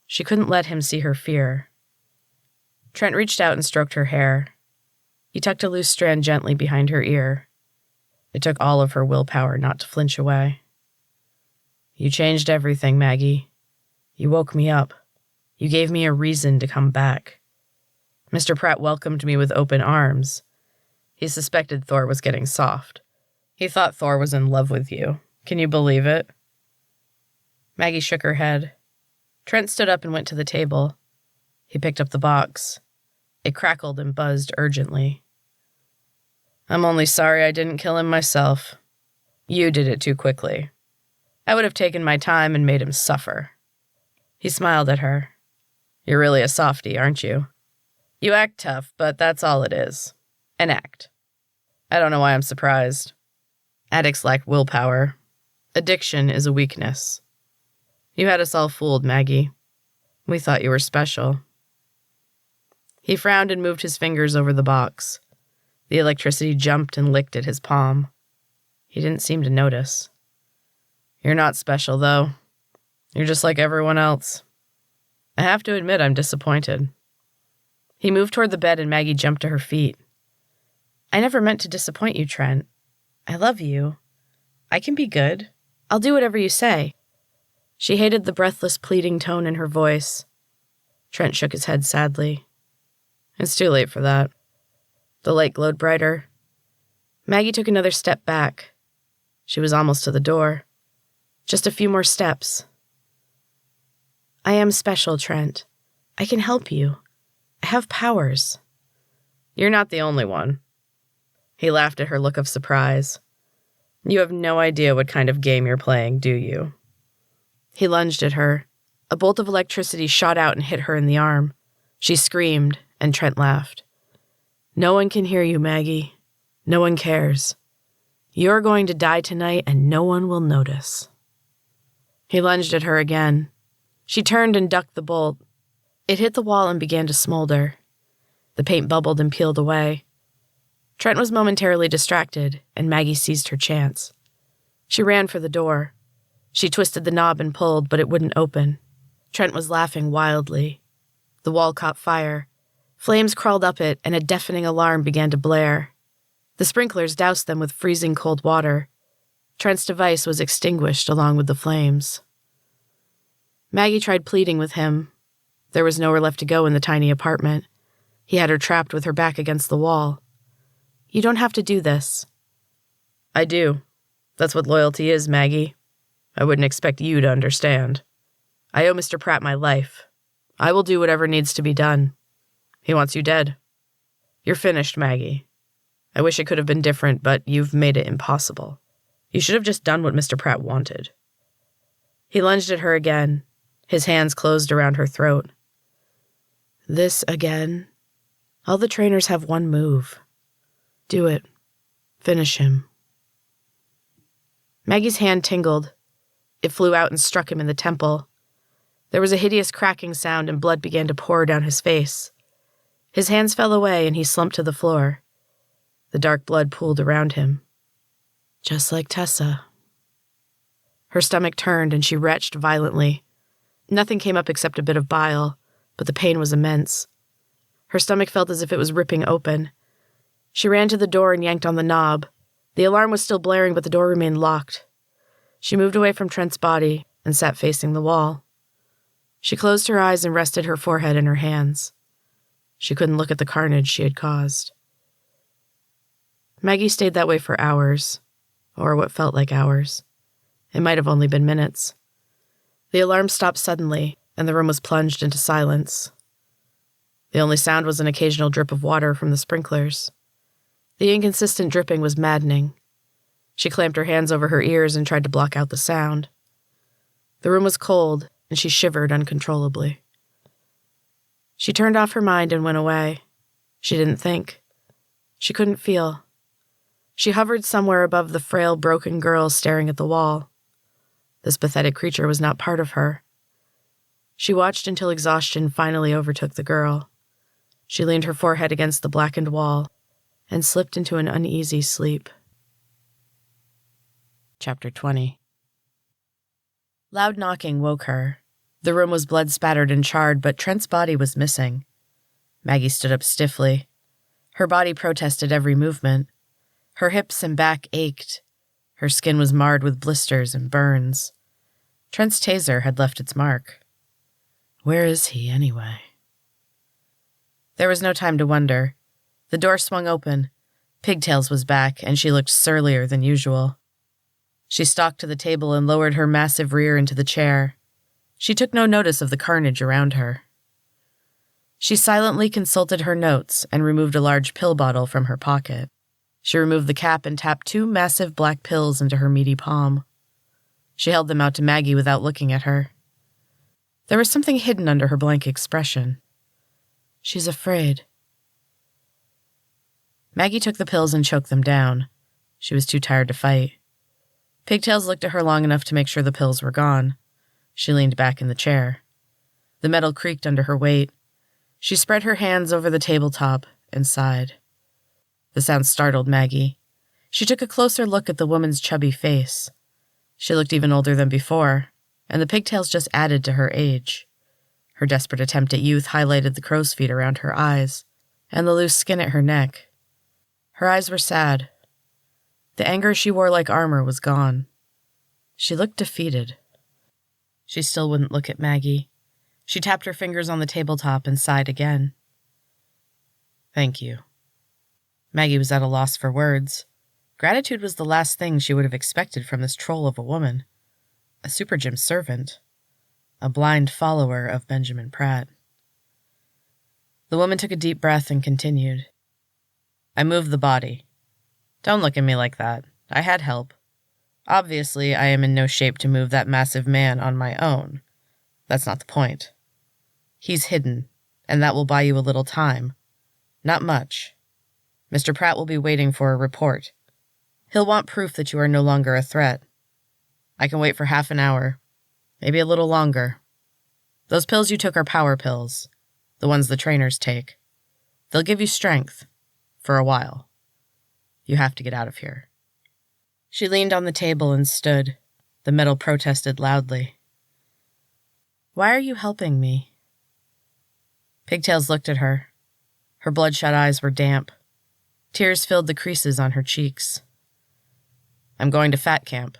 She couldn't let him see her fear. Trent reached out and stroked her hair. He tucked a loose strand gently behind her ear. It took all of her willpower not to flinch away. You changed everything, Maggie. You woke me up. You gave me a reason to come back. Mr. Pratt welcomed me with open arms. He suspected Thor was getting soft. He thought Thor was in love with you. Can you believe it? Maggie shook her head. Trent stood up and went to the table. He picked up the box. It crackled and buzzed urgently. I'm only sorry I didn't kill him myself. You did it too quickly. I would have taken my time and made him suffer. He smiled at her. You're really a softie, aren't you? You act tough, but that's all it is. An act. I don't know why I'm surprised. Addicts lack willpower. Addiction is a weakness. You had us all fooled, Maggie. We thought you were special. He frowned and moved his fingers over the box. The electricity jumped and licked at his palm. He didn't seem to notice. You're not special, though. You're just like everyone else. I have to admit I'm disappointed. He moved toward the bed and Maggie jumped to her feet. I never meant to disappoint you, Trent. I love you. I can be good. I'll do whatever you say. She hated the breathless, pleading tone in her voice. Trent shook his head sadly. It's too late for that. The light glowed brighter. Maggie took another step back. She was almost to the door. Just a few more steps. I am special, Trent. I can help you. I have powers. You're not the only one. He laughed at her look of surprise. You have no idea what kind of game you're playing, do you? He lunged at her. A bolt of electricity shot out and hit her in the arm. She screamed, and Trent laughed. No one can hear you, Maggie. No one cares. You're going to die tonight, and no one will notice. He lunged at her again. She turned and ducked the bolt. It hit the wall and began to smolder. The paint bubbled and peeled away. Trent was momentarily distracted, and Maggie seized her chance. She ran for the door. She twisted the knob and pulled, but it wouldn't open. Trent was laughing wildly. The wall caught fire. Flames crawled up it, and a deafening alarm began to blare. The sprinklers doused them with freezing cold water. Trent's device was extinguished along with the flames. Maggie tried pleading with him. There was nowhere left to go in the tiny apartment. He had her trapped with her back against the wall. You don't have to do this. I do. That's what loyalty is, Maggie. I wouldn't expect you to understand. I owe Mr. Pratt my life. I will do whatever needs to be done. He wants you dead. You're finished, Maggie. I wish it could have been different, but you've made it impossible. You should have just done what Mr. Pratt wanted. He lunged at her again. His hands closed around her throat. This again? All the trainers have one move. Do it. Finish him. Maggie's hand tingled. It flew out and struck him in the temple. There was a hideous cracking sound and blood began to pour down his face. His hands fell away and he slumped to the floor. The dark blood pooled around him. Just like Tessa. Her stomach turned and she retched violently. Nothing came up except a bit of bile, but the pain was immense. Her stomach felt as if it was ripping open. She ran to the door and yanked on the knob. The alarm was still blaring, but the door remained locked. She moved away from Trent's body and sat facing the wall. She closed her eyes and rested her forehead in her hands. She couldn't look at the carnage she had caused. Maggie stayed that way for hours, or what felt like hours. It might have only been minutes. The alarm stopped suddenly, and the room was plunged into silence. The only sound was an occasional drip of water from the sprinklers. The inconsistent dripping was maddening. She clamped her hands over her ears and tried to block out the sound. The room was cold, and she shivered uncontrollably. She turned off her mind and went away. She didn't think. She couldn't feel. She hovered somewhere above the frail, broken girl staring at the wall. This pathetic creature was not part of her. She watched until exhaustion finally overtook the girl. She leaned her forehead against the blackened wall and slipped into an uneasy sleep. Chapter 20. Loud knocking woke her. The room was blood-spattered and charred, but Trent's body was missing. Maggie stood up stiffly. Her body protested every movement. Her hips and back ached. Her skin was marred with blisters and burns. Trent's taser had left its mark. Where is he, anyway? There was no time to wonder. The door swung open. Pigtails was back, and she looked surlier than usual. She stalked to the table and lowered her massive rear into the chair. She took no notice of the carnage around her. She silently consulted her notes and removed a large pill bottle from her pocket. She removed the cap and tapped 2 massive black pills into her meaty palm. She held them out to Maggie without looking at her. There was something hidden under her blank expression. She's afraid. Maggie took the pills and choked them down. She was too tired to fight. Pigtails looked at her long enough to make sure the pills were gone. She leaned back in the chair. The metal creaked under her weight. She spread her hands over the tabletop and sighed. The sound startled Maggie. She took a closer look at the woman's chubby face. She looked even older than before, and the pigtails just added to her age. Her desperate attempt at youth highlighted the crow's feet around her eyes and the loose skin at her neck. Her eyes were sad. The anger she wore like armor was gone. She looked defeated. She still wouldn't look at Maggie. She tapped her fingers on the tabletop and sighed again. Thank you. Maggie was at a loss for words. Gratitude was the last thing she would have expected from this troll of a woman. A SuperGym servant. A blind follower of Benjamin Pratt. The woman took a deep breath and continued. I moved the body. Don't look at me like that. I had help. Obviously, I am in no shape to move that massive man on my own. That's not the point. He's hidden, and that will buy you a little time. Not much. Mr. Pratt will be waiting for a report. He'll want proof that you are no longer a threat. I can wait for half an hour, maybe a little longer. Those pills you took are power pills, the ones the trainers take. They'll give you strength, for a while. You have to get out of here. She leaned on the table and stood. The metal protested loudly. Why are you helping me? Pigtails looked at her. Her bloodshot eyes were damp. Tears filled the creases on her cheeks. I'm going to fat camp.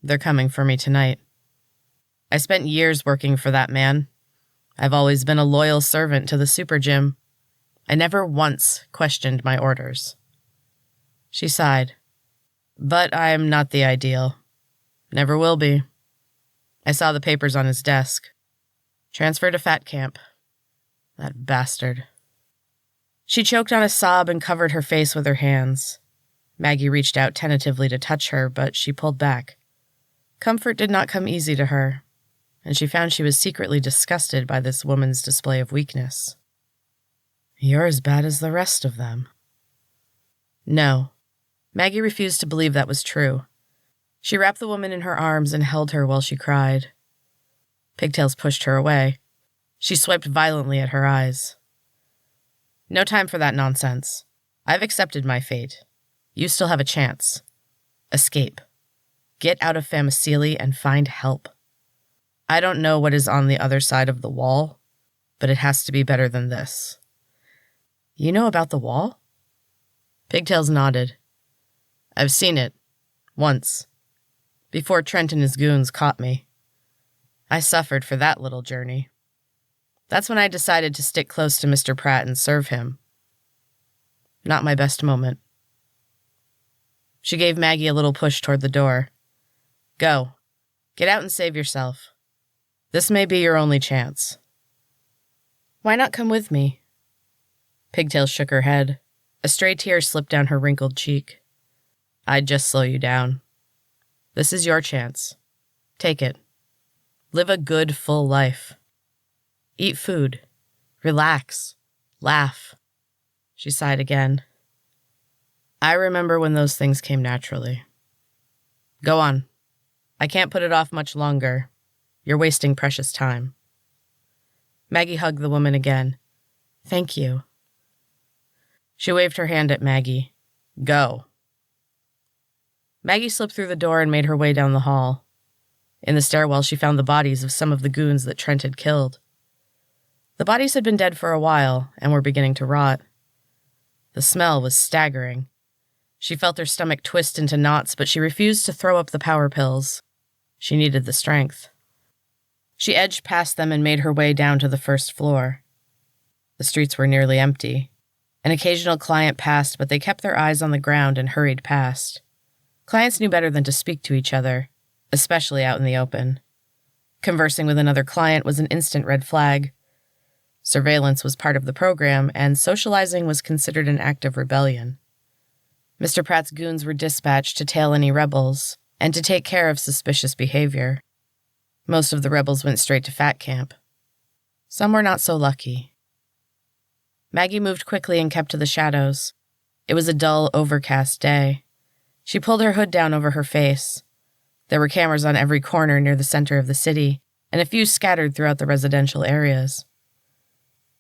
They're coming for me tonight. I spent years working for that man. I've always been a loyal servant to the SuperGym. I never once questioned my orders. She sighed. But I'm not the ideal. Never will be. I saw the papers on his desk. Transfer to fat camp. That bastard. She choked on a sob and covered her face with her hands. Maggie reached out tentatively to touch her, but she pulled back. Comfort did not come easy to her, and she found she was secretly disgusted by this woman's display of weakness. You're as bad as the rest of them. No. Maggie refused to believe that was true. She wrapped the woman in her arms and held her while she cried. Pigtails pushed her away. She swiped violently at her eyes. No time for that nonsense. I've accepted my fate. You still have a chance. Escape. Get out of Famecili and find help. I don't know what is on the other side of the wall, but it has to be better than this. You know about the wall? Pigtails nodded. I've seen it. Once. Before Trent and his goons caught me. I suffered for that little journey. That's when I decided to stick close to Mr. Pratt and serve him. Not my best moment. She gave Maggie a little push toward the door. Go. Get out and save yourself. This may be your only chance. Why not come with me? Pigtails shook her head. A stray tear slipped down her wrinkled cheek. I'd just slow you down. This is your chance. Take it. Live a good, full life. Eat food. Relax. Laugh. She sighed again. I remember when those things came naturally. Go on. I can't put it off much longer. You're wasting precious time. Maggie hugged the woman again. Thank you. She waved her hand at Maggie. Go. Maggie slipped through the door and made her way down the hall. In the stairwell, she found the bodies of some of the goons that Trent had killed. The bodies had been dead for a while and were beginning to rot. The smell was staggering. She felt her stomach twist into knots, but she refused to throw up the power pills. She needed the strength. She edged past them and made her way down to the first floor. The streets were nearly empty. An occasional client passed, but they kept their eyes on the ground and hurried past. Clients knew better than to speak to each other, especially out in the open. Conversing with another client was an instant red flag. Surveillance was part of the program, and socializing was considered an act of rebellion. Mr. Pratt's goons were dispatched to tail any rebels and to take care of suspicious behavior. Most of the rebels went straight to fat camp. Some were not so lucky. Maggie moved quickly and kept to the shadows. It was a dull, overcast day. She pulled her hood down over her face. There were cameras on every corner near the center of the city, and a few scattered throughout the residential areas.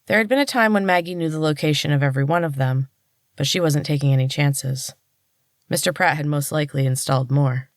There had been a time when Maggie knew the location of every one of them, but she wasn't taking any chances. Mr. Pratt had most likely installed more.